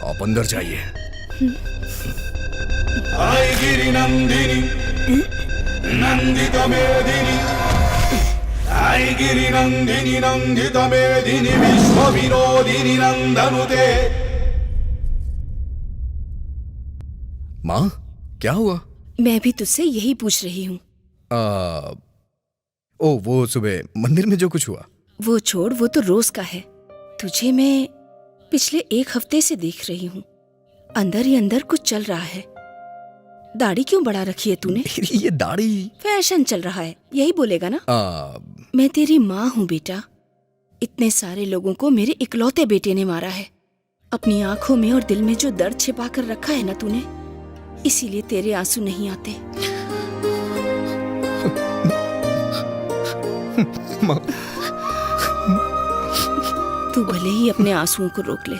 आप अंदर जाइए। गिरि नंदिनी नंदित मेदिनी, आई गिरि नंदिनी नंदित मेदिनी, विश्व विनोदिनी नंदनुते। माँ, क्या हुआ? मैं भी तुझसे यही पूछ रही हूँ। ओ, वो सुबह मंदिर में जो कुछ हुआ। वो छोड़, वो तो रोज का है। तुझे मैं पिछले 1 हफ्ते से देख रही हूँ। अंदर ही अंदर कुछ चल रहा है। दाढ़ी क्यों बढ़ा रखी है तूने? मेरी ये दाढ़ी फैशन चल रहा है, यही बोलेगा ना? मैं तेरी माँ हूँ बेटा। इतने सारे लोगों को मेरे इकलौते बेटे ने मारा है। अपनी आंखों में और दिल में जो दर्द छिपा कर रखा है ना तूने, इसीलिए तेरे आंसू नहीं आते। तू भले ही अपने आंसुओं को रोक ले,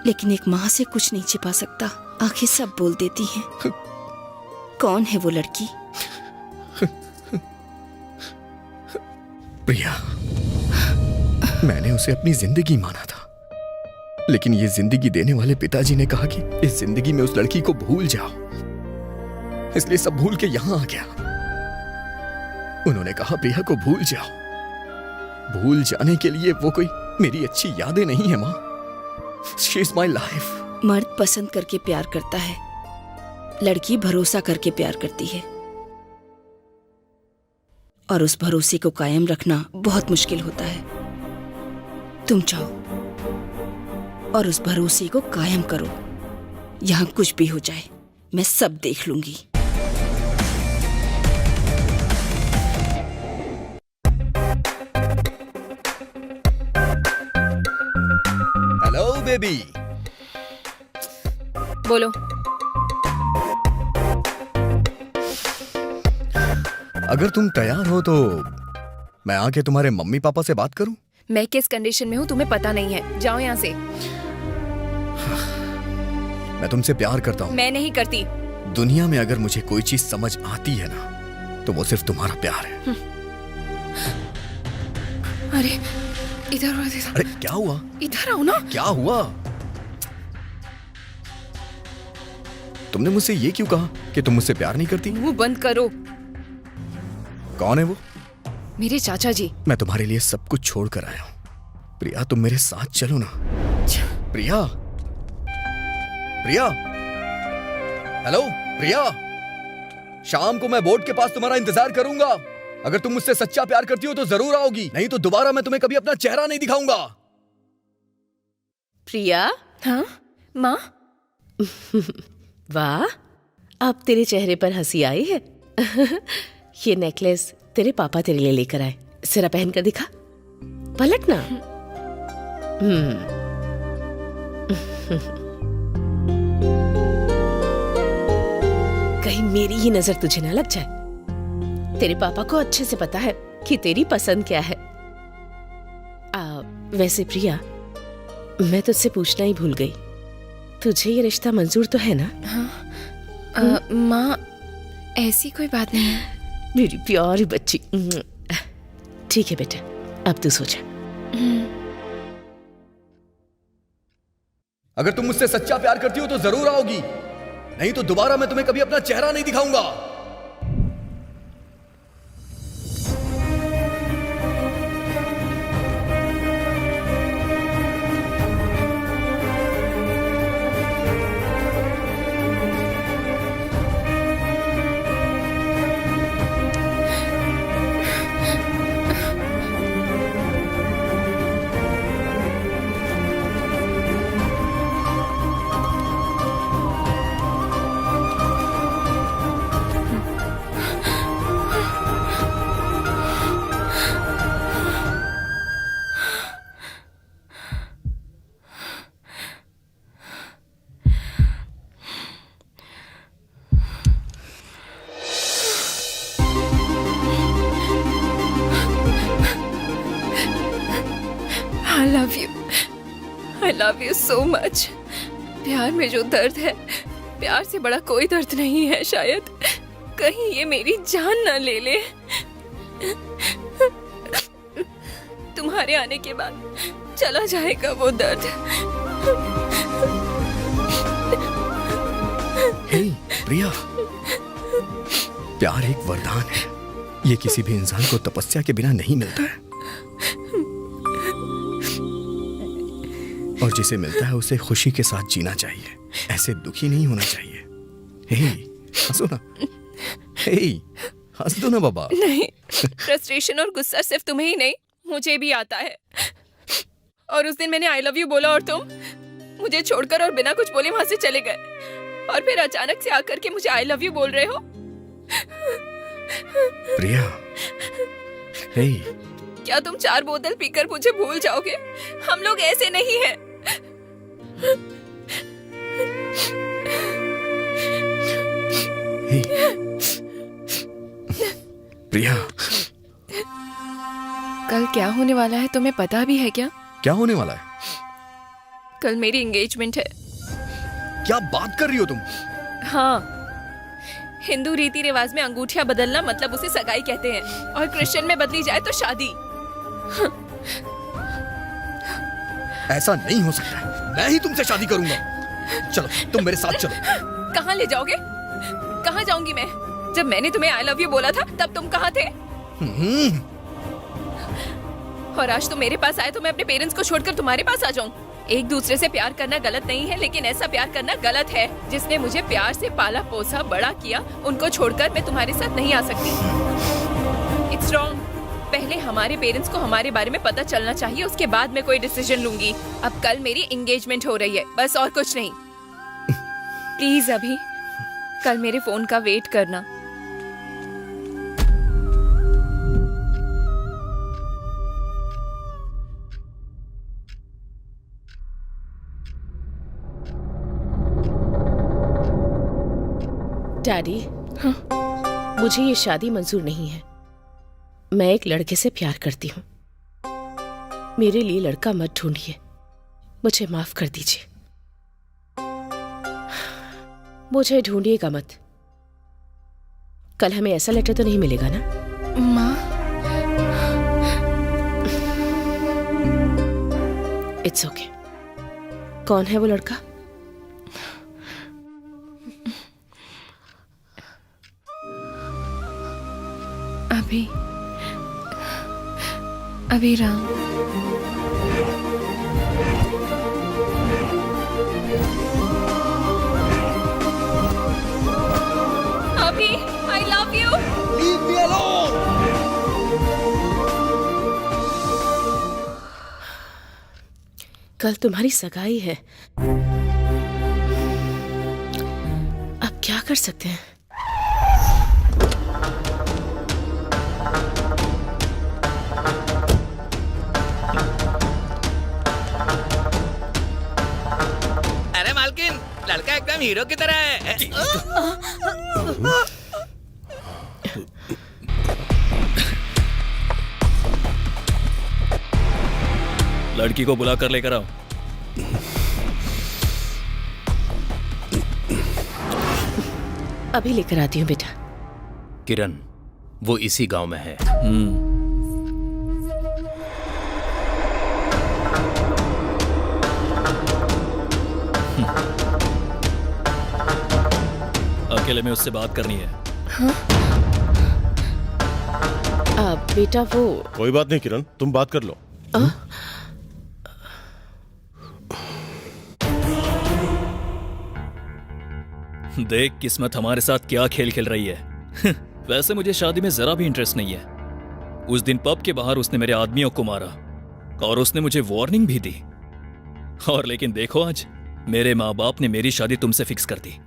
लेकिन एक माँ से कुछ नहीं छिपा सकता। आंखें सब बोल देती हैं। कौन है वो लड़की? प्रिया। मैंने उसे अपनी जिंदगी माना था, लेकिन ये जिंदगी देने वाले पिताजी ने कहा कि इस जिंदगी में उस लड़की को भूल जाओ, इसलिए सब भूल के यहां आ गया। उन्होंने कहा प्रिया को भूल जाओ। भूल जाने के लिए वो कोई मेरी अच्छी यादें नहीं है माँ। She is my life. मर्द पसंद करके प्यार करता है, लड़की भरोसा करके प्यार करती है, और उस भरोसे को कायम रखना बहुत मुश्किल होता है। तुम जाओ और उस भरोसे को कायम करो। यहां कुछ भी हो जाए, मैं सब देख लूंगी। Hello baby. बोलो। अगर तुम तैयार हो तो मैं आके तुम्हारे मम्मी पापा से बात करूं? मैं किस कंडीशन में हूँ तुम्हें पता नहीं है। जाओ यहाँ से। मैं तुमसे प्यार करता हूँ। मैं नहीं करती। दुनिया में अगर मुझे कोई चीज समझ आती है ना, तो वो सिर्फ तुम्हारा प्यार है। अरे इधर आओ, इधर। अरे क्या हुआ? इधर आओ ना। क्या हुआ? तुमने मुझसे ये क्यों कहा कि तुम मुझसे प्यार नहीं करती? मुंह बंद करो। कौन है वो? मेरे चाचा जी। मैं तुम्हारे लिए सब कुछ छोड़ कर आया हूँ। प्रिया, तुम मेरे साथ चलो ना। प्रिया, प्रिया, हेलो प्रिया। शाम को मैं बोर्ड के पास तुम्हारा इंतजार करूंगा। अगर तुम मुझसे सच्चा प्यार करती हो तो जरूर आओगी, नहीं तो दोबारा मैं तुम्हें कभी अपना चेहरा नहीं दिखाऊंगा। प्रिया। हाँ माँ। वाह, अब तेरे चेहरे पर हंसी आई है। ये नेकलेस तेरे पापा तेरे लिए लेकर आए। जरा पहन कर दिखा। पलट ना। कहीं मेरी ही नजर तुझे ना लग जाए। तेरे पापा को अच्छे से पता है कि तेरी पसंद क्या है। वैसे प्रिया, मैं तुझसे पूछना ही भूल गई। तुझे ये रिश्ता मंजूर तो है ना? माँ, ऐसी कोई बात नहीं है। मेरी प्यारी बच्ची। ठीक है बेटा, अब तू सो जा। अगर तुम मुझसे सच्चा प्यार करती हो तो जरूर आओगी, नहीं तो दोबारा मैं तुम्हें कभी अपना चेहरा नहीं दिखाऊंगा। I love you so much. प्यार में जो दर्द है, प्यार से बड़ा कोई दर्द नहीं है शायद। कहीं ये मेरी जान ना ले ले। तुम्हारे आने के बाद चला जाएगा वो दर्द। हे प्रिया, प्यार एक वरदान है। ये किसी भी इंसान को तपस्या के बिना नहीं मिलता है, और जिसे मिलता है उसे खुशी के साथ जीना चाहिए, ऐसे दुखी नहीं होना चाहिए। हे हंसो ना, हे हंस दो ना बाबा। नहीं, फ्रस्ट्रेशन और गुस्सा सिर्फ तुम्हें ही नहीं, मुझे भी आता है। और उस दिन मैंने आई लव यू बोला और तुम मुझे छोड़कर और बिना कुछ बोले वहां से चले गए, और फिर अचानक से आकर के मुझे आई लव यू बोल रहे हो। प्रिया, हे क्या तुम 4 बोतल पीकर मुझे भूल जाओगे? हम लोग ऐसे नहीं हैं। हे प्रिया, कल क्या होने वाला है तुम्हें पता भी है क्या? क्या होने वाला है? कल मेरी एंगेजमेंट है। क्या बात कर रही हो तुम? हाँ, हिंदू रीति रिवाज में अंगूठियां बदलना मतलब उसे सगाई कहते हैं, और क्रिश्चियन में बदली जाए तो शादी। ऐसा नहीं हो सकता है, मैं ही तुमसे शादी करूंगा। चलो तुम मेरे साथ चलो। कहाँ ले जाओगे? कहाँ जाऊंगी मैं? जब मैंने तुम्हें आई लव यू बोला था तब तुम कहाँ थे? और आज तुम मेरे पास आए तो मैं अपने पेरेंट्स को छोड़कर तुम्हारे पास आ जाऊं? एक दूसरे से प्यार करना गलत नहीं है, लेकिन ऐसा प्यार करना गलत है। जिसने मुझे प्यार से पाला पोसा बड़ा किया, उनको छोड़कर मैं तुम्हारे साथ नहीं आ सकती। It's wrong. पहले हमारे पेरेंट्स को हमारे बारे में पता चलना चाहिए, उसके बाद मैं कोई डिसीजन लूंगी। अब कल मेरी एंगेजमेंट हो रही है, बस, और कुछ नहीं। प्लीज अभी कल मेरे फोन का वेट करना। डैडी, मुझे ये शादी मंजूर नहीं है। मैं एक लड़के से प्यार करती हूँ। मेरे लिए लड़का मत ढूंढिए, मुझे माफ कर दीजिए। मुझे ढूंढिएगा मत। कल हमें ऐसा लेटर तो नहीं मिलेगा ना? माँ, इट्स ओके। कौन है वो लड़का? अभी राम। अभी, I love you. Leave me alone. कल तुम्हारी सगाई है, अब क्या कर सकते हैं? लड़का एकदम हीरो की तरह है। लड़की को बुला कर लेकर आओ। अभी लेकर आती हूँ बेटा। किरण, वो इसी गांव में है। अकेले में उससे बात करनी है। बेटा वो कोई बात नहीं किरण, तुम बात कर लो। देख किस्मत हमारे साथ क्या खेल खेल रही है। वैसे मुझे शादी में जरा भी इंटरेस्ट नहीं है। उस दिन पब के बाहर उसने मेरे आदमियों को मारा और उसने मुझे वार्निंग भी दी। और लेकिन देखो आज मेरे माँ बाप ने मेरी शादी तुमसे फिक्स कर दी।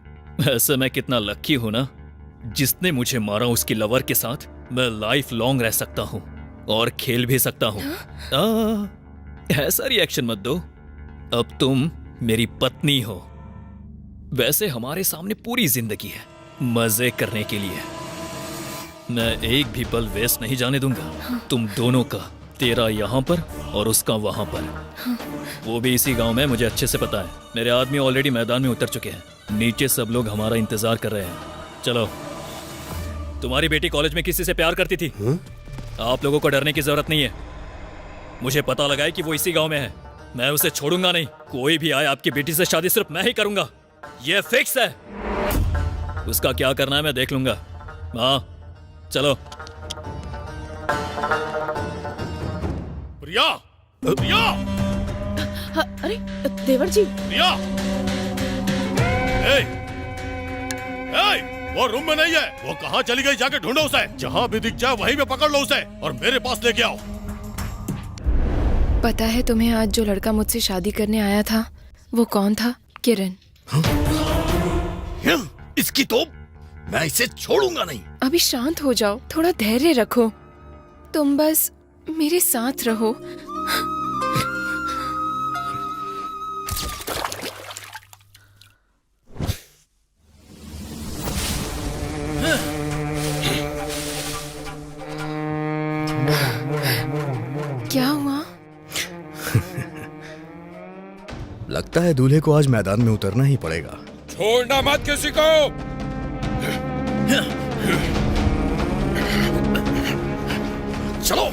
ऐसे मैं कितना लक्की हूं ना, जिसने मुझे मारा उसकी लवर के साथ मैं लाइफ लॉन्ग रह सकता हूं और खेल भी सकता हूं। ऐसा रिएक्शन मत दो, अब तुम मेरी पत्नी हो। वैसे हमारे सामने पूरी जिंदगी है मजे करने के लिए। मैं एक भी पल वेस्ट नहीं जाने दूंगा तुम दोनों का, तेरा यहाँ पर और उसका वहां पर। वो भी इसी गांव में, मुझे अच्छे से पता है। मेरे आदमी ऑलरेडी मैदान में उतर चुके हैं, नीचे सब लोग हमारा इंतजार कर रहे हैं। चलो। तुम्हारी बेटी कॉलेज में किसी से प्यार करती थी? आप लोगों को डरने की जरूरत नहीं है। मुझे पता लगा है कि वो इसी गांव में है। मैं उसे छोड़ूंगा नहीं। कोई भी आए, आपकी बेटी से शादी सिर्फ मैं ही करूंगा, ये फिक्स है। उसका क्या करना है मैं देख लूंगा। हाँ चलो। प्रिया, प्रिया, अरे देवर जी। प्रिया, वो रूम में नहीं है। वो कहाँ चली गई? जाके ढूंढो उसे। जहाँ भी दिख जाए वहीं पे पकड़ लो उसे और मेरे पास लेके आओ। पता है तुम्हें आज जो लड़का मुझसे शादी करने आया था वो कौन था? किरण। इसकी तो मैं इसे छोड़ूंगा नहीं। अभी शांत हो जाओ, थोड़ा धैर्य रखो। तुम बस मेरे साथ रहो। क्या हुआ? लगता है दूल्हे को आज मैदान में उतरना ही पड़ेगा। छोड़ना मत किसी को। चलो।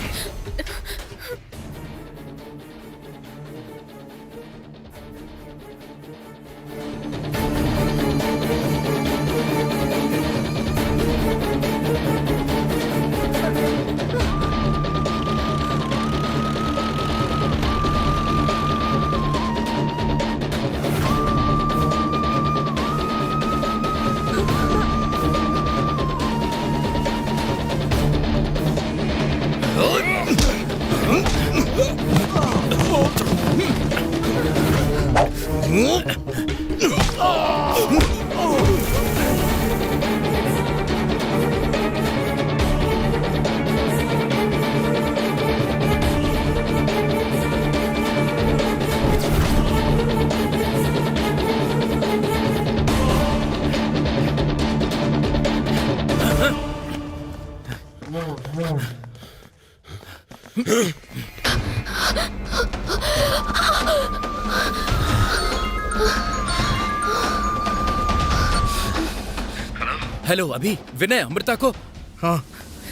हेलो अभी, विनय अमृता को। हाँ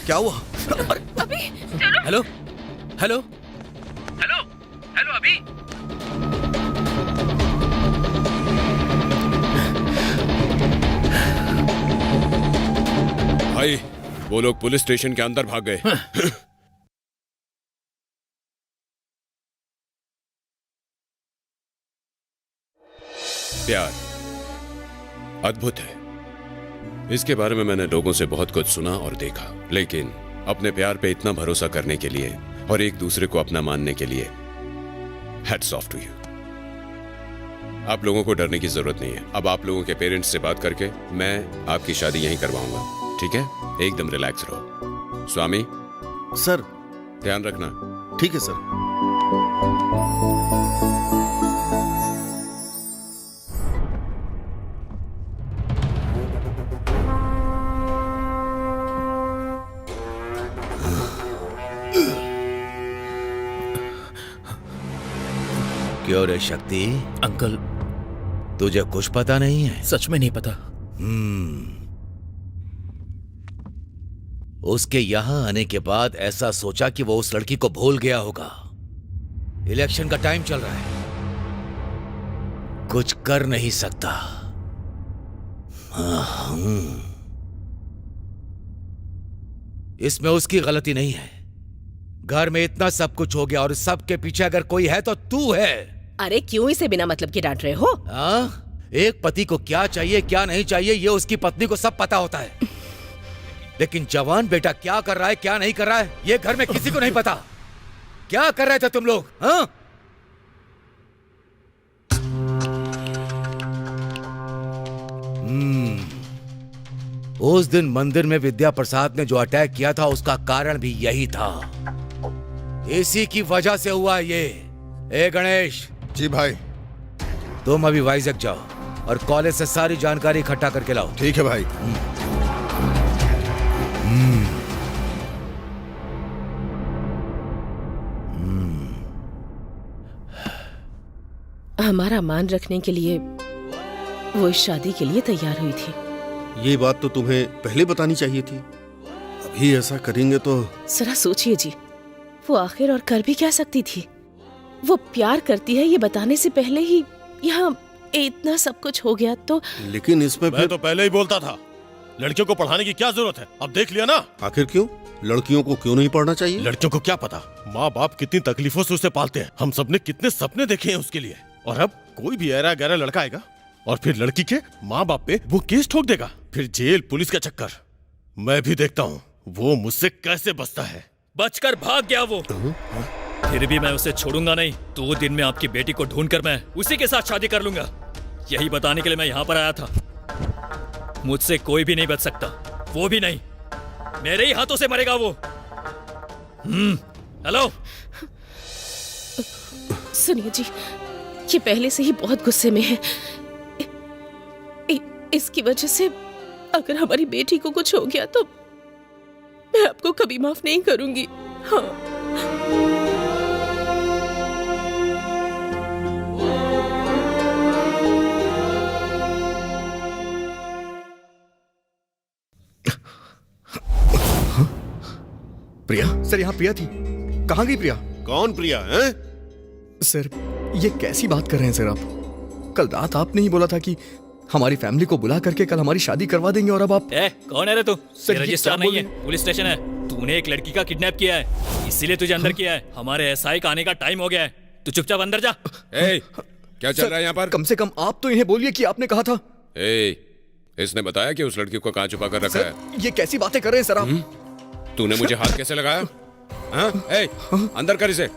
क्या हुआ? अभी हेलो हेलो हेलो हेलो अभी। भाई वो लोग पुलिस स्टेशन के अंदर भाग गए। प्यार अद्भुत है। इसके बारे में मैंने लोगों से बहुत कुछ सुना और देखा, लेकिन अपने प्यार पे इतना भरोसा करने के लिए और एक दूसरे को अपना मानने के लिए हैट्स ऑफ टू यू। आप लोगों को डरने की जरूरत नहीं है। अब आप लोगों के पेरेंट्स से बात करके मैं आपकी शादी यहीं करवाऊंगा, ठीक है? एकदम रिलैक्स रहो। स्वामी सर, ध्यान रखना। ठीक है सर। क्यों रे शक्ति? अंकल तुझे कुछ पता नहीं है? सच में नहीं पता। उसके यहां आने के बाद ऐसा सोचा कि वो उस लड़की को भूल गया होगा। इलेक्शन का टाइम चल रहा है, कुछ कर नहीं सकता। इसमें उसकी गलती नहीं है। घर में इतना सब कुछ हो गया और सब के पीछे अगर कोई है तो तू है। अरे क्यों इसे बिना मतलब के डांट रहे हो? एक पति को क्या चाहिए क्या नहीं चाहिए ये उसकी पत्नी को सब पता होता है, लेकिन जवान बेटा क्या कर रहा है क्या नहीं कर रहा है ये घर में किसी को नहीं पता। क्या कर रहे थे तुम लोग? हाँ? उस दिन मंदिर में विद्या प्रसाद ने जो अटैक किया था उसका कारण भी यही था। इसी की वजह से हुआ ये। ए गणेश। जी भाई। तुम अभी वाइजैक जाओ और कॉलेज से सारी जानकारी इकट्ठा करके लाओ। ठीक है भाई। हमारा मान रखने के लिए वो इस शादी के लिए तैयार हुई थी। ये बात तो तुम्हें पहले बतानी चाहिए थी। अभी ऐसा करेंगे तो। जरा सोचिए जी, वो आखिर और कर भी क्या सकती थी? वो प्यार करती है ये बताने से पहले ही यहाँ इतना सब कुछ हो गया तो। लेकिन इसमें मैं तो पहले ही बोलता था लड़कियों को पढ़ाने की क्या जरूरत है, अब देख लिया ना। आखिर क्यों? लड़कियों को क्यों नहीं पढ़ना चाहिए? लड़कियों को क्या पता, माँ बाप कितनी तकलीफों से उसे पालते हैं। हम सबने कितने सपने देखे हैं उसके लिए, और अब कोई भी ऐरा गहरा लड़का आएगा और फिर लड़की के माँ बाप पे वो केस ठोक देगा, फिर जेल पुलिस का चक्कर। मैं भी देखता हूँ वो मुझसे कैसे बचता है। बचकर भाग गया वो। फिर भी मैं उसे छोड़ूंगा नहीं। 2 दिन में आपकी बेटी को ढूंढकर मैं उसी के साथ शादी कर लूंगा। यही बताने के लिए मैं यहाँ पर आया था। मुझसे कोई भी नहीं बच सकता, वो भी नहीं। मेरे ही हाथों से मरेगा वो। हेलो सुनिए जी, ये पहले से ही बहुत गुस्से में है। इसकी वजह से अगर हमारी बेटी को कुछ हो गया तो मैं आपको कभी माफ नहीं करूंगी। हाँ। प्रिया सर, यहाँ प्रिया थी। कहाँ गई प्रिया? कौन प्रिया है? सर ये कैसी बात कर रहे हैं सर आप? कल रात आपने ही बोला था कि हमारी फैमिली को बुला करके कल हमारी शादी करवा देंगे, और अब आप। कौन है रे तू? सर, ये रजिस्टर क्या नहीं बोल है, पुलिस स्टेशन है। तूने एक लड़की का किडनैप किया है, इसीलिए तुझे अंदर किया है। हमारे एसआई का आने का टाइम हो गया है, तू चुपचाप अंदर जा। क्या चल रहा है यहाँ पर? कम से कम आप तो इन्हें बोलिए कि आपने कहा था। इसने बताया कि उस लड़की को कहाँ छुपा कर रखा है? ये कैसी बातें कर रहे हैं सर आप? तूने मुझे हाथ कैसे लगाया? अंदर कर इसे।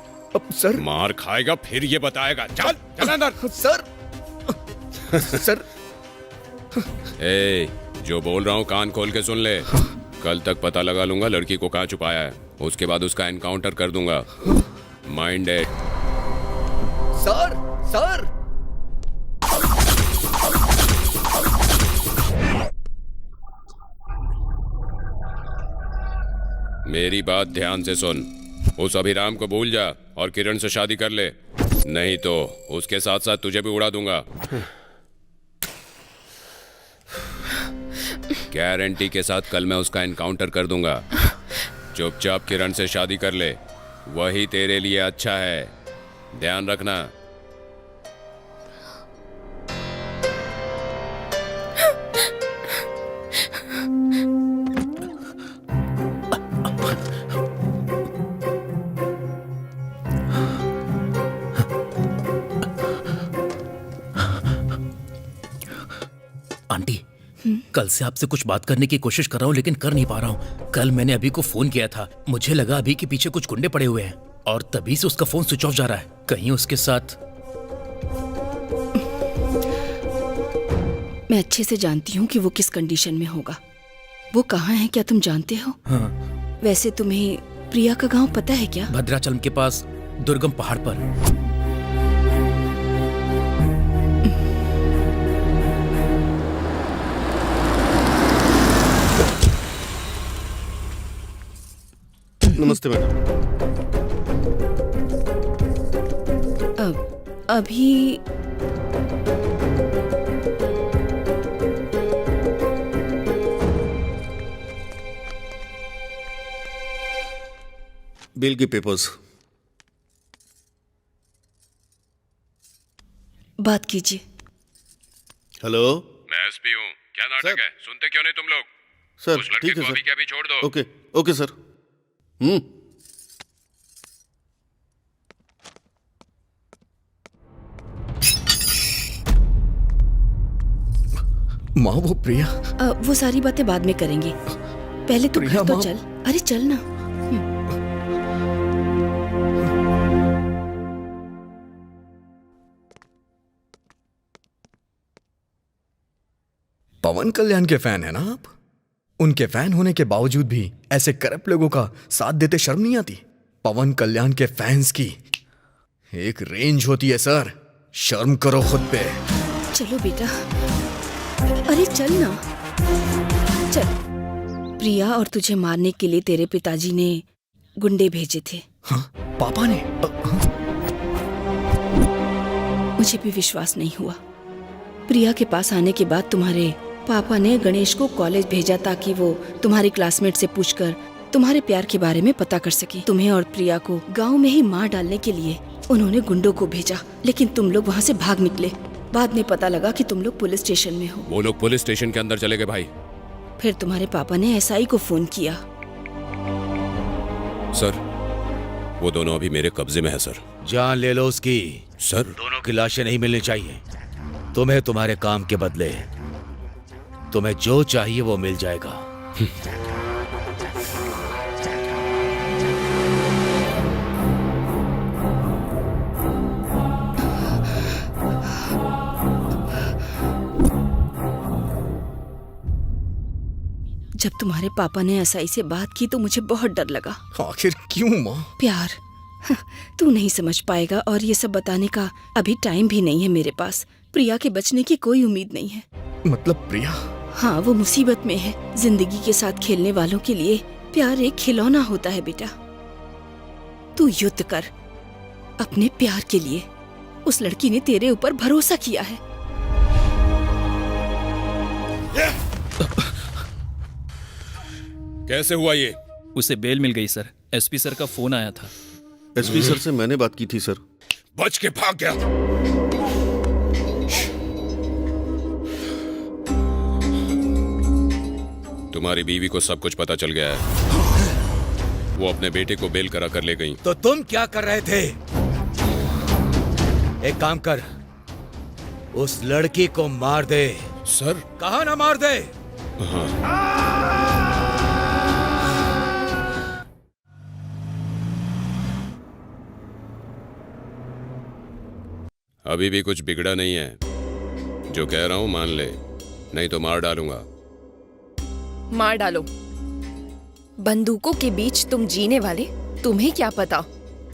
सर मार खाएगा फिर ये बताएगा। चल चल अंदर। सर सर जो बोल रहा हूँ कान खोल के सुन ले। कल तक पता लगा लूंगा लड़की को कहाँ छुपाया है, उसके बाद उसका एनकाउंटर कर दूंगा। Mind it. सर सर मेरी बात ध्यान से सुन। उस अभिराम को भूल जा और किरण से शादी कर ले, नहीं तो उसके साथ साथ तुझे भी उड़ा दूंगा। गारंटी के साथ कल मैं उसका एनकाउंटर कर दूंगा। चुपचाप किरण से शादी कर ले, वही तेरे लिए अच्छा है, ध्यान रखना। आंटी, कल से आपसे कुछ बात करने की कोशिश कर रहा हूँ लेकिन कर नहीं पा रहा हूँ। कल मैंने अभी को फोन किया था, मुझे लगा अभी के पीछे कुछ गुंडे पड़े हुए हैं और तभी से उसका फोन स्विच ऑफ जा रहा है। कहीं उसके साथ। मैं अच्छे से जानती हूँ कि वो किस कंडीशन में होगा। वो कहाँ है क्या तुम जानते हो? हाँ। वैसे तुम्हें प्रिया का गांव पता है क्या? भद्राचलम के पास दुर्गम पहाड़ पर। नमस्ते मैडम। अभी बिल के पेपर्स। बात कीजिए। हेलो मैं एसपी हूँ। क्या नाटक है? सुनते क्यों नहीं तुम लोग? सर, उस लड़के ठीक है को सर। अभी के अभी छोड़ दो। Okay okay sir. माँ वो प्रिया। वो सारी बातें बाद में करेंगे, पहले तू प्रिया घर तो माँ। चल। अरे चल ना। पवन कल्याण के फैन है ना आप? उनके फैन होने के बावजूद भी ऐसे करप्ट लोगों का साथ देते शर्म नहीं आती? पवन कल्याण के फैंस की एक रेंज होती है सर, शर्म करो खुद पे। चलो बेटा, अरे चल ना, चल। प्रिया और तुझे मारने के लिए तेरे पिताजी ने गुंडे भेजे थे। हाँ, पापा ने? मुझे भी विश्वास नहीं हुआ। प्रिया के पास आने के बाद तुम्हारे पापा ने गणेश को कॉलेज भेजा ताकि वो तुम्हारे क्लासमेट से पूछकर तुम्हारे प्यार के बारे में पता कर सके। तुम्हें और प्रिया को गांव में ही मार डालने के लिए उन्होंने गुंडों को भेजा, लेकिन तुम लोग वहाँ से भाग निकले। बाद में पता लगा कि तुम लोग पुलिस स्टेशन में हो। वो लोग पुलिस स्टेशन के अंदर चले गए भाई। फिर तुम्हारे पापा ने एसआई को फोन किया। सर, वो दोनों अभी मेरे कब्जे में है सर। जान ले लो उसकी। सर, दोनों की लाशें नहीं मिलनी चाहिए। तुम्हें तुम्हारे काम के बदले तुम्हें जो चाहिए वो मिल जाएगा। जब तुम्हारे पापा ने एसआई से बात की तो मुझे बहुत डर लगा। आखिर क्यों माँ? प्यार, तू नहीं समझ पाएगा और ये सब बताने का अभी टाइम भी नहीं है मेरे पास। प्रिया के बचने की कोई उम्मीद नहीं है। मतलब प्रिया? हाँ, वो मुसीबत में है। जिंदगी के साथ खेलने वालों के लिए प्यार एक खिलौना होता है बेटा। तू युद्ध कर अपने प्यार के लिए। उस लड़की ने तेरे ऊपर भरोसा किया है। कैसे हुआ ये? उसे बेल मिल गई सर। एसपी सर का फोन आया था। एसपी सर से मैंने बात की थी सर। बच के भाग गया। तुम्हारी बीवी को सब कुछ पता चल गया है। वो अपने बेटे को बेल करा कर ले गई। तो तुम क्या कर रहे थे? एक काम कर, उस लड़की को मार दे। सर, कहा ना मार दे। अभी भी कुछ बिगड़ा नहीं है। जो कह रहा हूं मान ले, नहीं तो मार डालूंगा। मार डालो। बंदूकों के बीच तुम जीने वाले, तुम्हें क्या पता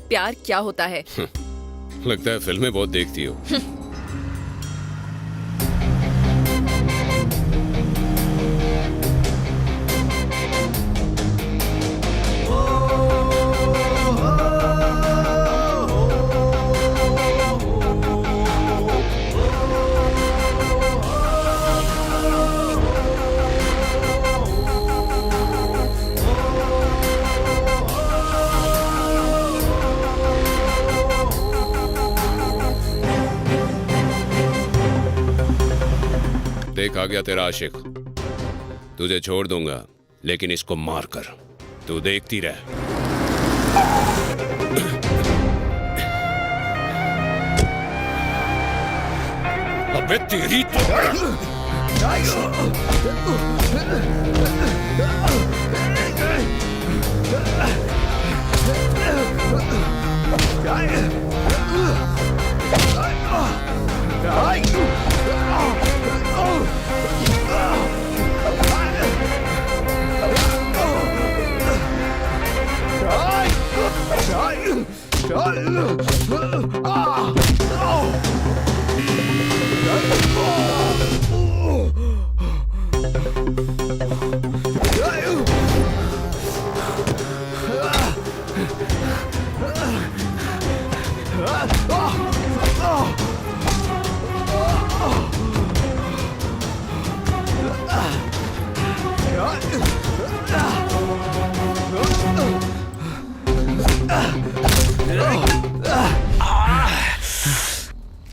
प्यार क्या होता है? लगता है फिल्में बहुत देखती हो। देख आ गया तेरा आशिक। तुझे छोड़ दूंगा, लेकिन इसको मार कर। तू देखती रह। अबे तेरी तो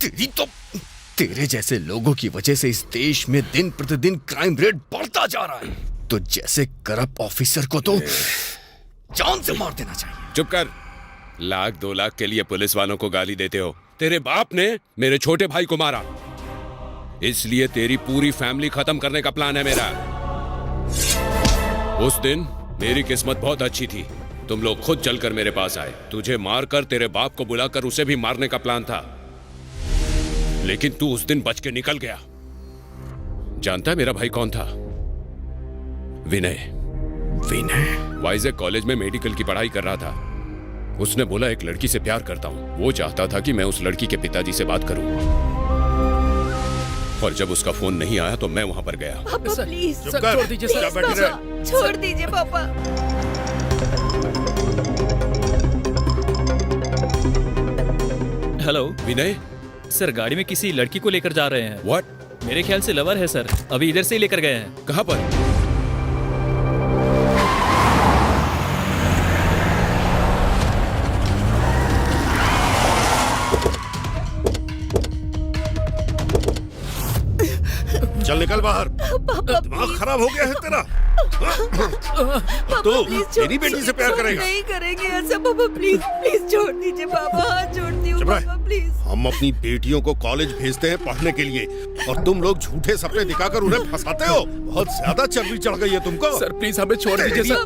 तेरी तो तेरे जैसे लोगों की वजह से इस देश में दिन प्रतिदिन क्राइम रेट बढ़ता जा रहा है। तो जैसे करप्ट ऑफिसर को तो जान से मार देना चाहिए। चुप कर। 1-2 लाख के लिए पुलिस वालों को गाली देते हो। तेरे बाप ने मेरे छोटे भाई को मारा, इसलिए तेरी पूरी फैमिली खत्म करने का प्लान है मेरा। उस दिन मेरी किस्मत बहुत अच्छी थी, तुम लोग खुद चलकर मेरे पास आए। तुझे मारकर तेरे बाप को बुलाकर उसे भी मारने का प्लान था, लेकिन तू उस दिन बच के निकल गया। जानता है मेरा भाई कौन था? विनय। विनय वाइजैक कॉलेज में मेडिकल की पढ़ाई कर रहा था। उसने बोला एक लड़की से प्यार करता हूं। वो चाहता था कि मैं उस लड़की के पिताजी से बात करूं, और जब उसका फोन नहीं आया तो मैं वहां पर गया। पापा प्लीज छोड़ दीजिए सर। छोड़ दीजिए पापा। हेलो विनय, सर, गाड़ी में किसी लड़की को लेकर जा रहे हैं। व्हाट? मेरे ख्याल से लवर है सर, अभी इधर से ही लेकर गए हैं। कहां पर? चल निकल बाहर। दिमाग खराब हो गया है तेरा। तो मेरी बेटी से प्यार करेगा? नहीं करेंगे ऐसा पापा, प्लीज प्लीज छोड़ दीजिए पापा, हाथ जोड़ती हूँ पापा प्लीज। हम अपनी बेटियों को कॉलेज भेजते हैं पढ़ने के लिए, और तुम लोग झूठे सपने दिखाकर उन्हें फंसाते हो। बहुत ज्यादा चर्बी चढ़ गई है तुमको। सर प्लीज हमें छोड़ दीजिए सर।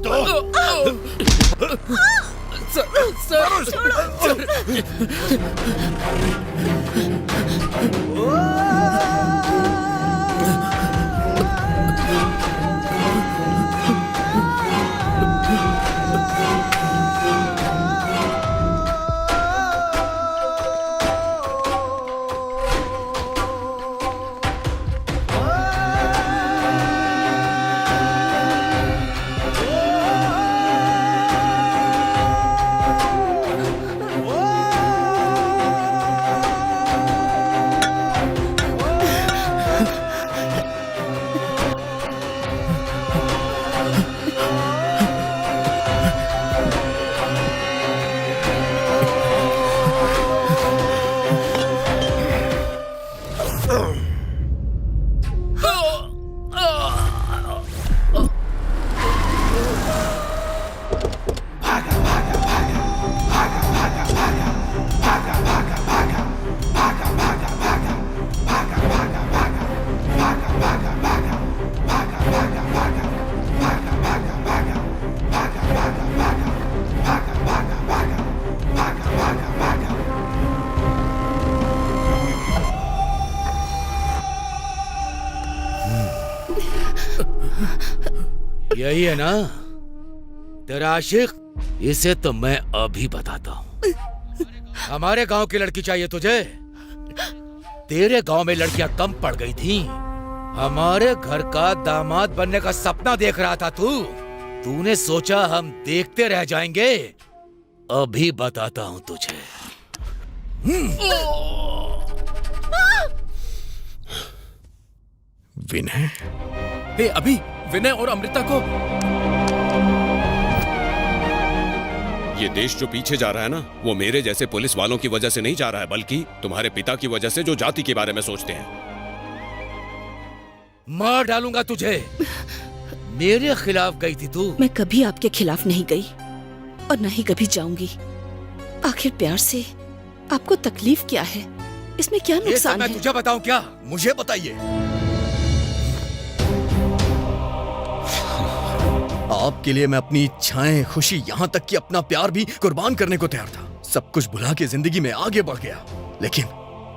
यही है ना तेरा आशिक? इसे तो मैं अभी बताता हूँ। हमारे गांव की लड़की चाहिए तुझे? तेरे गांव में लड़कियां कम पड़ गई थी। हमारे घर का दामाद बनने का सपना देख रहा था तू। तूने सोचा हम देखते रह जाएंगे? अभी बताता हूँ तुझे। विनय? अभी विनय और अमृता को। ये देश जो पीछे जा रहा है ना, वो मेरे जैसे पुलिस वालों की वजह से नहीं जा रहा है, बल्कि तुम्हारे पिता की वजह से, जो जाति के बारे में सोचते हैं। मार डालूंगा तुझे। मेरे खिलाफ गई थी तू। मैं कभी आपके खिलाफ नहीं गई और न ही कभी जाऊंगी। आखिर प्यार से आपको तकलीफ क्या है? इसमें क्या नुकसान है? मैं तुझे बताऊं क्या? मुझे बताइए। आपके लिए मैं अपनी इच्छाएं, खुशी, यहाँ तक कि अपना प्यार भी कुर्बान करने को तैयार था। सब कुछ भुला के जिंदगी में आगे बढ़ गया, लेकिन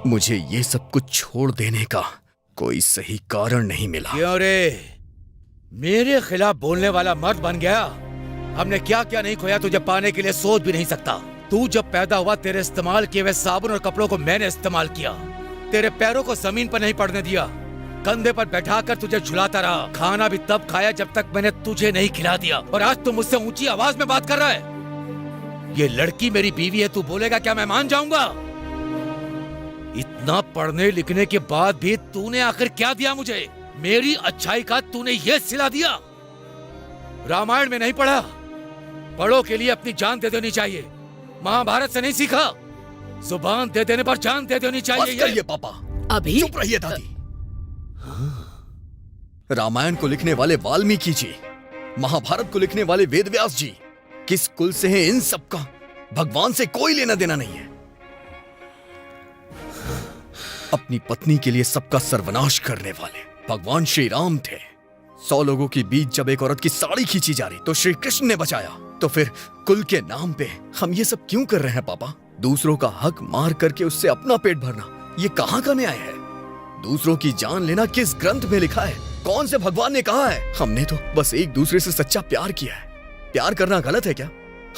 मुझे ये सब कुछ छोड़ देने का कोई सही कारण नहीं मिला। क्यों रे? मेरे खिलाफ बोलने वाला मर्द बन गया। हमने क्या क्या नहीं खोया तुझे पाने के लिए सोच भी नहीं सकता। तू जब पैदा हुआ तेरे इस्तेमाल किए हुए साबुन और कपड़ों को मैंने इस्तेमाल किया। तेरे पैरों को जमीन पर नहीं पड़ने दिया। कंधे पर बैठाकर तुझे झुलाता रहा। खाना भी तब खाया जब तक मैंने तुझे नहीं खिला दिया। और आज तू मुझसे ऊंची आवाज में बात कर रहा है। ये लड़की मेरी बीवी है, तू बोलेगा क्या मैं मान जाऊंगा? इतना पढ़ने लिखने के बाद भी तूने आखिर क्या दिया मुझे? मेरी अच्छाई का तूने ये सिला दिया। रामायण में नहीं पढ़ा? बड़ों के लिए अपनी जान दे देनी चाहिए। महाभारत से नहीं सीखा? जुबान दे देने पर जान दे देनी चाहिए। बस करिए पापा। अभी चुप रहिए दादी। रामायण को लिखने वाले वाल्मीकि जी, महाभारत को लिखने वाले वेदव्यास जी, किस कुल से हैं इन सबका भगवान से कोई लेना देना नहीं है। अपनी पत्नी के लिए सबका सर्वनाश करने वाले भगवान श्री राम थे। 100 लोगों के बीच जब एक औरत की साड़ी खींची जा रही तो श्री कृष्ण ने बचाया। तो फिर कुल के नाम पे हम ये सब क्यों कर रहे हैं पापा? दूसरों का हक मार करके उससे अपना पेट भरना, ये कहाँ का न्याय है? दूसरों की जान लेना किस ग्रंथ में लिखा है? कौन से भगवान ने कहा है? हमने तो बस एक दूसरे से सच्चा प्यार किया है। प्यार करना गलत है क्या?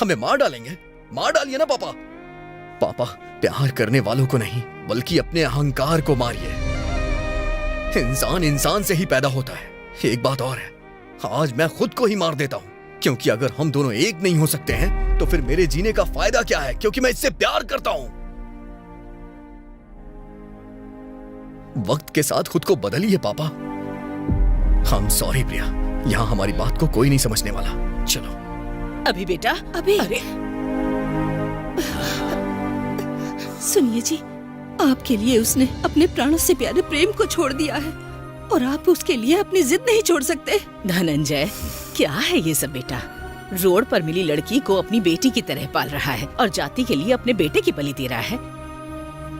हमें मार डालेंगे? मार डालिए ना पापा। पापा, प्यार करने वालों को नहीं बल्कि अपने अहंकार को मारिए। इंसान इंसान से ही पैदा होता है। एक बात और है, आज मैं खुद को ही मार देता हूं, क्योंकि अगर हम दोनों एक नहीं हो सकते हैं तो फिर मेरे जीने का फायदा क्या है? क्योंकि मैं इससे प्यार करता हूं। वक्त के साथ खुद को बदलिए पापा। हम सॉरी प्रिया, यहां हमारी बात को कोई नहीं समझने वाला। चलो। अभी बेटा, अभी अरे सुनिए जी, आपके लिए उसने अपने प्राणों से प्यारे प्रेम को छोड़ दिया है और आप उसके लिए अपनी जिद नहीं छोड़ सकते। धनंजय, क्या है ये सब बेटा? रोड पर मिली लड़की को अपनी बेटी की तरह पाल रहा है और जाति के लिए अपने बेटे की बलि दे रहा है।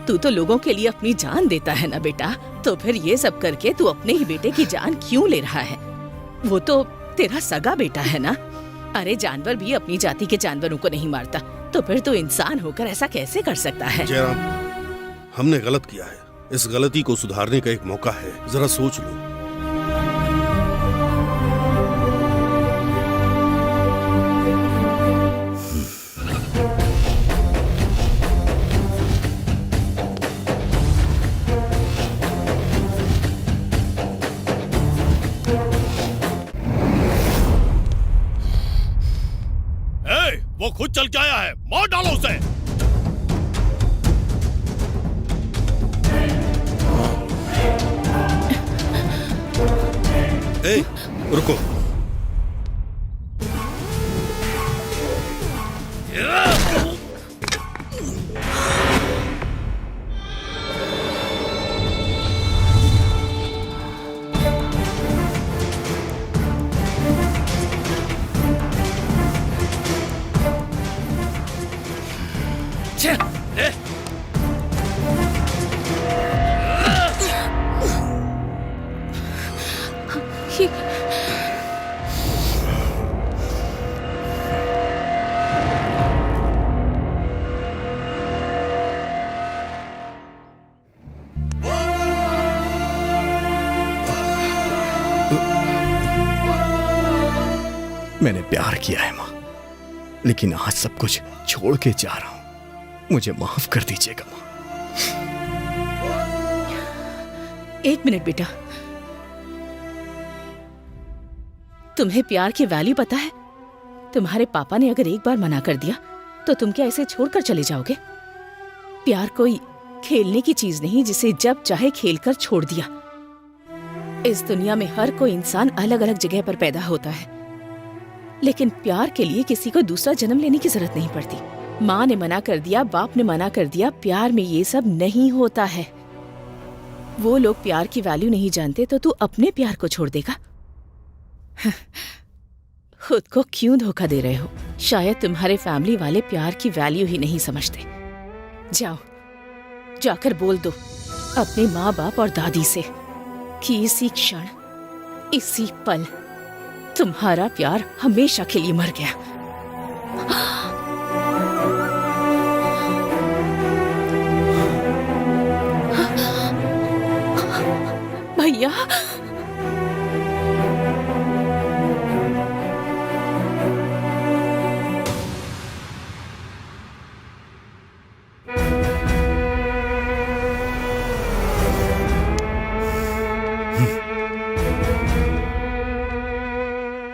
तू तो लोगों के लिए अपनी जान देता है ना बेटा, तो फिर ये सब करके तू अपने ही बेटे की जान क्यों ले रहा है? वो तो तेरा सगा बेटा है ना। अरे जानवर भी अपनी जाति के जानवरों को नहीं मारता, तो फिर तू इंसान होकर ऐसा कैसे कर सकता है? जयराम, हमने गलत किया है। इस गलती को सुधारने का एक मौका है, जरा सोच लो। वो खुद चल के आया है, मार डालो उसे। ए, रुको। मैंने प्यार किया है माँ, लेकिन आज सब कुछ छोड़ के जा रहा हूं। मुझे माफ कर दीजिएगा माँ। एक मिनट बेटा, तुम्हें प्यार की वैल्यू पता है? तुम्हारे पापा ने अगर एक बार मना कर दिया तो तुम क्या ऐसे छोड़कर चले जाओगे? प्यार कोई खेलने की चीज नहीं जिसे जब चाहे खेलकर छोड़ दिया। इस दुनिया में हर कोई इंसान अलग अलग जगह पर पैदा होता है, लेकिन प्यार के लिए किसी को दूसरा जन्म लेने की जरूरत नहीं पड़ती। माँ ने मना कर दिया, बाप ने मना कर दिया, प्यार में ये सब नहीं होता है। वो लोग प्यार की वैल्यू नहीं जानते तो तू अपने प्यार को छोड़ देगा? खुद को क्यों धोखा दे रहे हो? शायद तुम्हारे फैमिली वाले प्यार की वैल्यू ही नहीं समझते। जाओ, जाकर बोल दो अपने माँ बाप और दादी से कि इसी क्षण, इसी पल तुम्हारा प्यार हमेशा के लिए मर गया। भैया,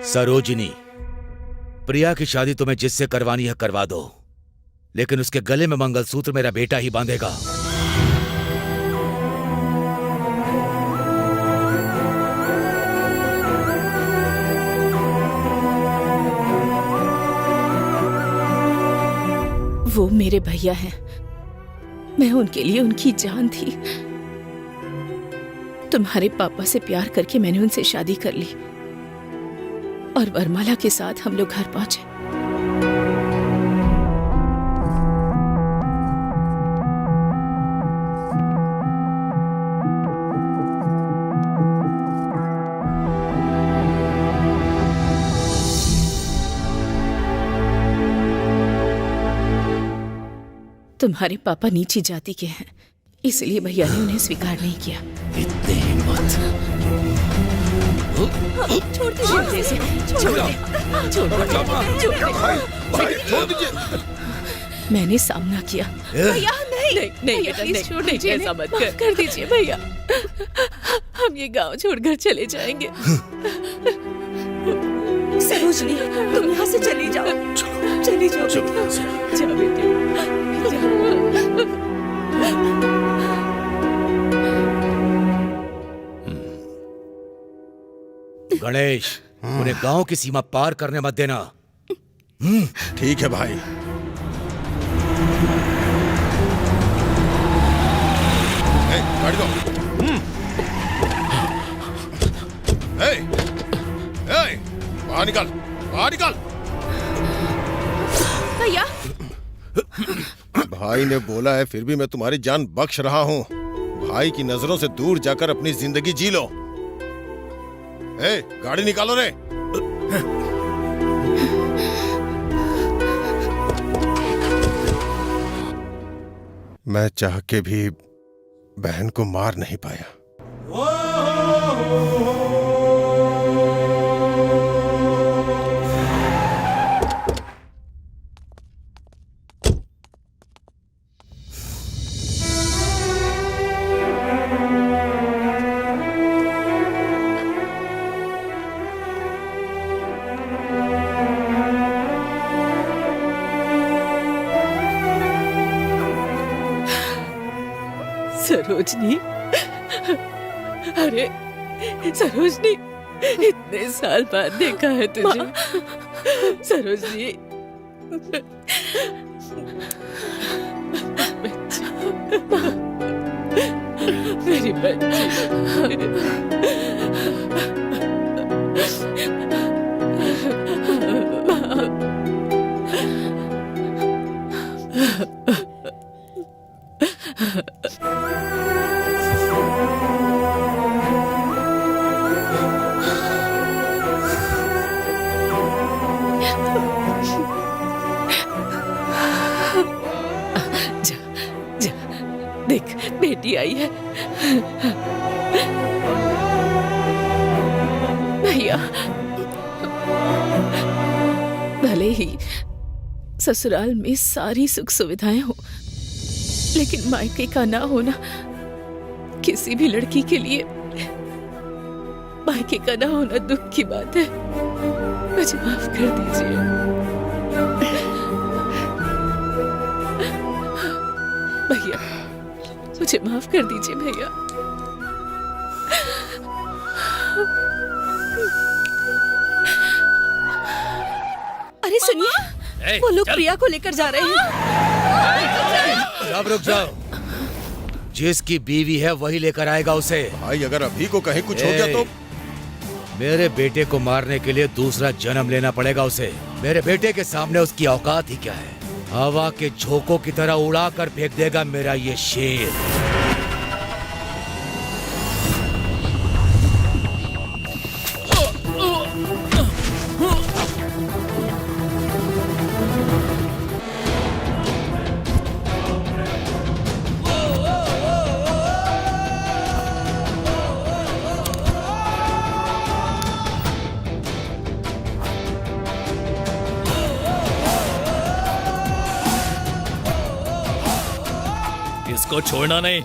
सरोजिनी, प्रिया की शादी तुम्हें जिससे करवानी है करवा दो, लेकिन उसके गले में मंगलसूत्र मेरा बेटा ही बांधेगा। वो मेरे भैया हैं, मैं उनके लिए उनकी जान थी। तुम्हारे पापा से प्यार करके मैंने उनसे शादी कर ली और वरमाला के साथ हम लोग घर पहुंचे। तुम्हारे पापा नीची जाति के हैं, इसलिए भैया ने उन्हें स्वीकार नहीं किया। इतनी हिम्मत। छोड़ दीजिए, छोड़ दीजिए। मैंने सामना किया। भैया नहीं बेटा, नहीं, ऐसा मत कर दीजिए भैया। हम ये गांव छोड़कर चले जाएंगे। सरोजनी, तुम यहाँ से चली जाओ। चली जाओ, जाओ बेटी। गणेश, उन्हें गांव की सीमा पार करने मत देना। ठीक है भाई। गाड़ी दो। बाहर निकाल, बाहर निकाल। भैया, भाई ने बोला है, फिर भी मैं तुम्हारी जान बख्श रहा हूँ। भाई की नजरों से दूर जाकर अपनी जिंदगी जी लो। गाड़ी निकालो रे। मैं चाह के भी बहन को मार नहीं पाया। सरोजनी, अरे सरोजनी, इतने साल बाद देखा है तुझे। सरोजनी, मेरी बच्ची। देख, बेटी आई है। भैया, भले ही ससुराल में सारी सुख सुविधाएं हो, लेकिन मायके का ना होना किसी भी लड़की के लिए, मायके का ना होना दुख की बात है। मुझे माफ कर दीजिए। भैया, मुझे माफ कर दीजिए भैया। अरे सुनिए, वो लोग प्रिया को लेकर जा रहे हैं। अब रुक जाओ। जिसकी बीवी है वही लेकर आएगा उसे। भाई, अगर अभी को कहीं कुछ हो गया तो? मेरे बेटे को मारने के लिए दूसरा जन्म लेना पड़ेगा उसे। मेरे बेटे के सामने उसकी औकात ही क्या है। हवा के झोंकों की तरह उड़ा कर फेंक देगा मेरा ये शेर। इसको छोड़ना नहीं।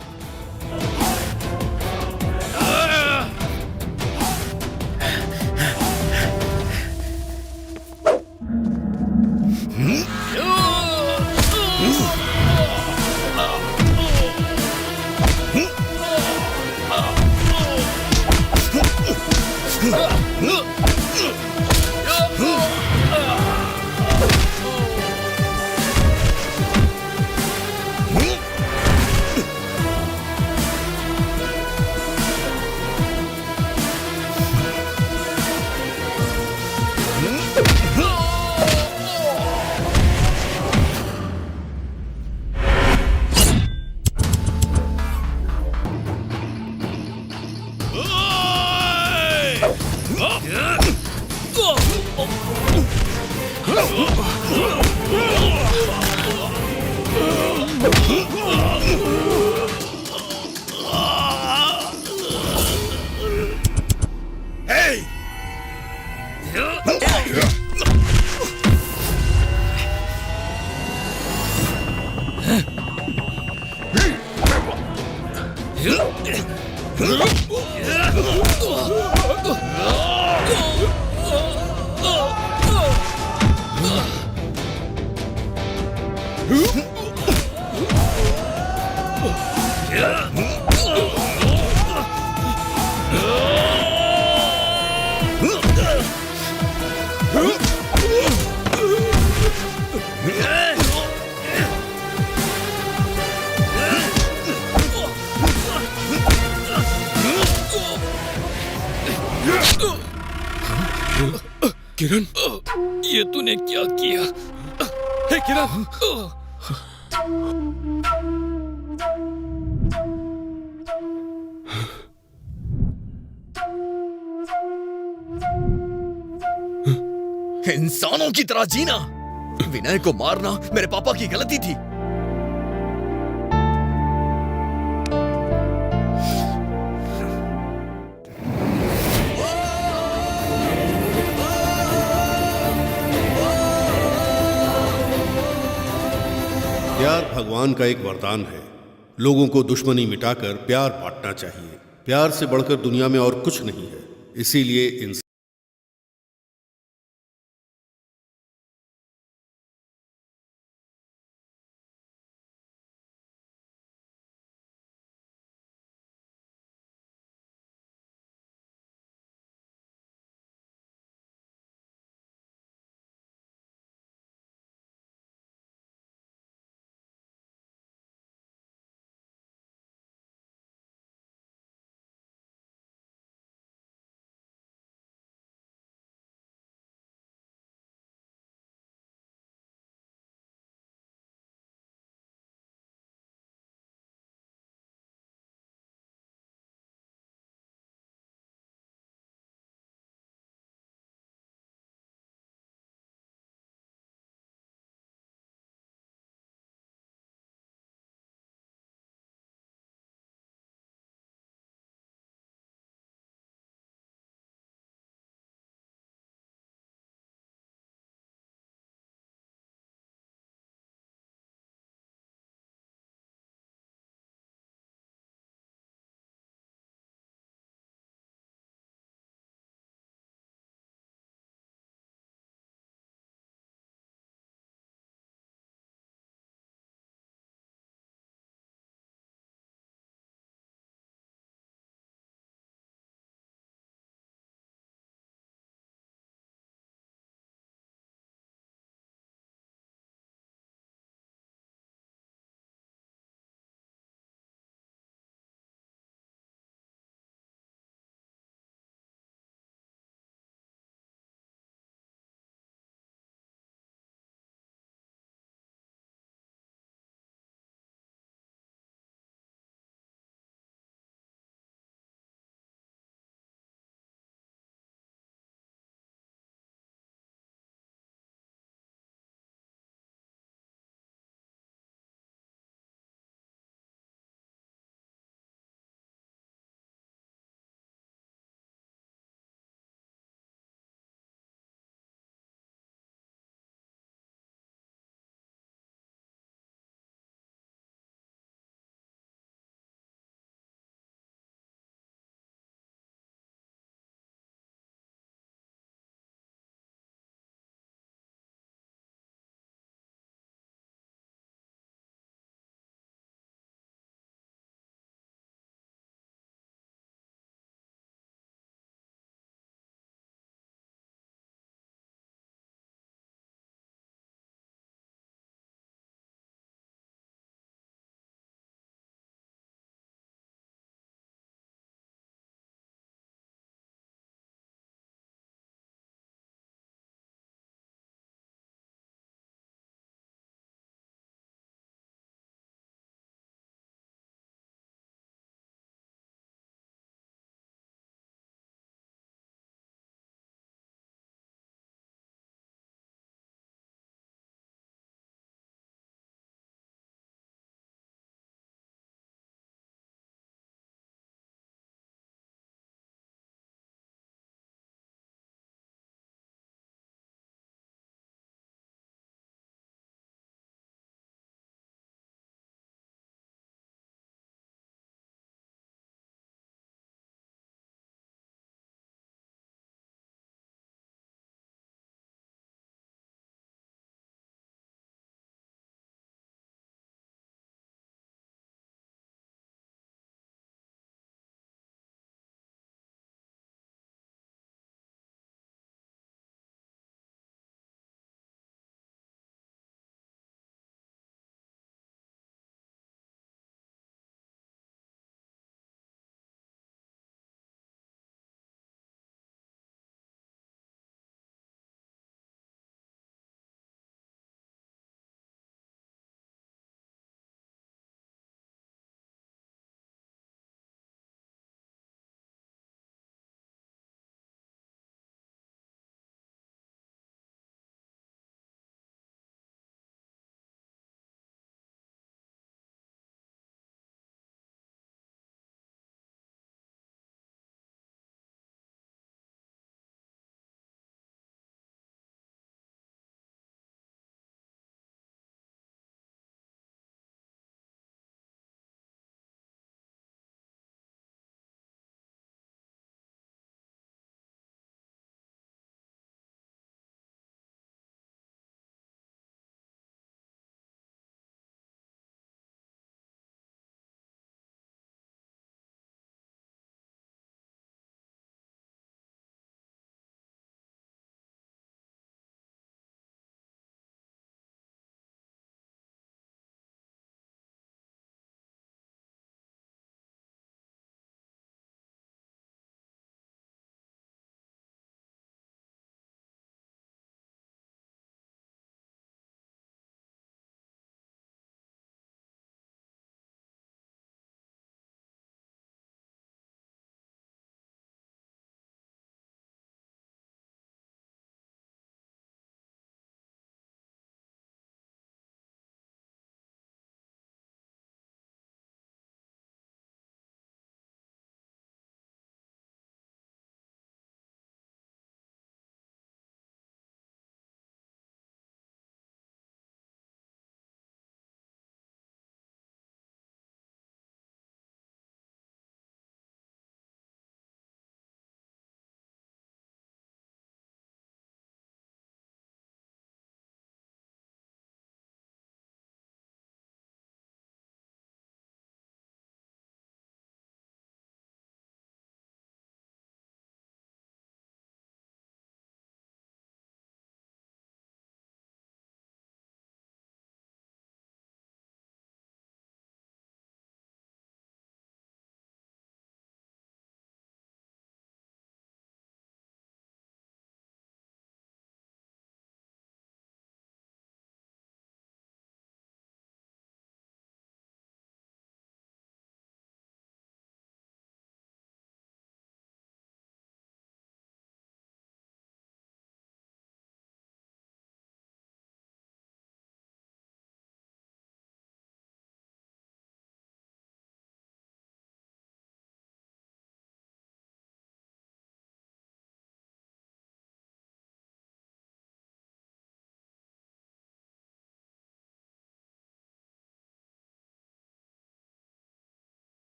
किरण, ये तूने क्या किया? हे किरण! इंसानों की तरह जीना, विनय को मारना मेरे पापा की गलती थी। प्यार भगवान का एक वरदान है। लोगों को दुश्मनी मिटाकर प्यार बांटना चाहिए। प्यार से बढ़कर दुनिया में और कुछ नहीं है। इसीलिए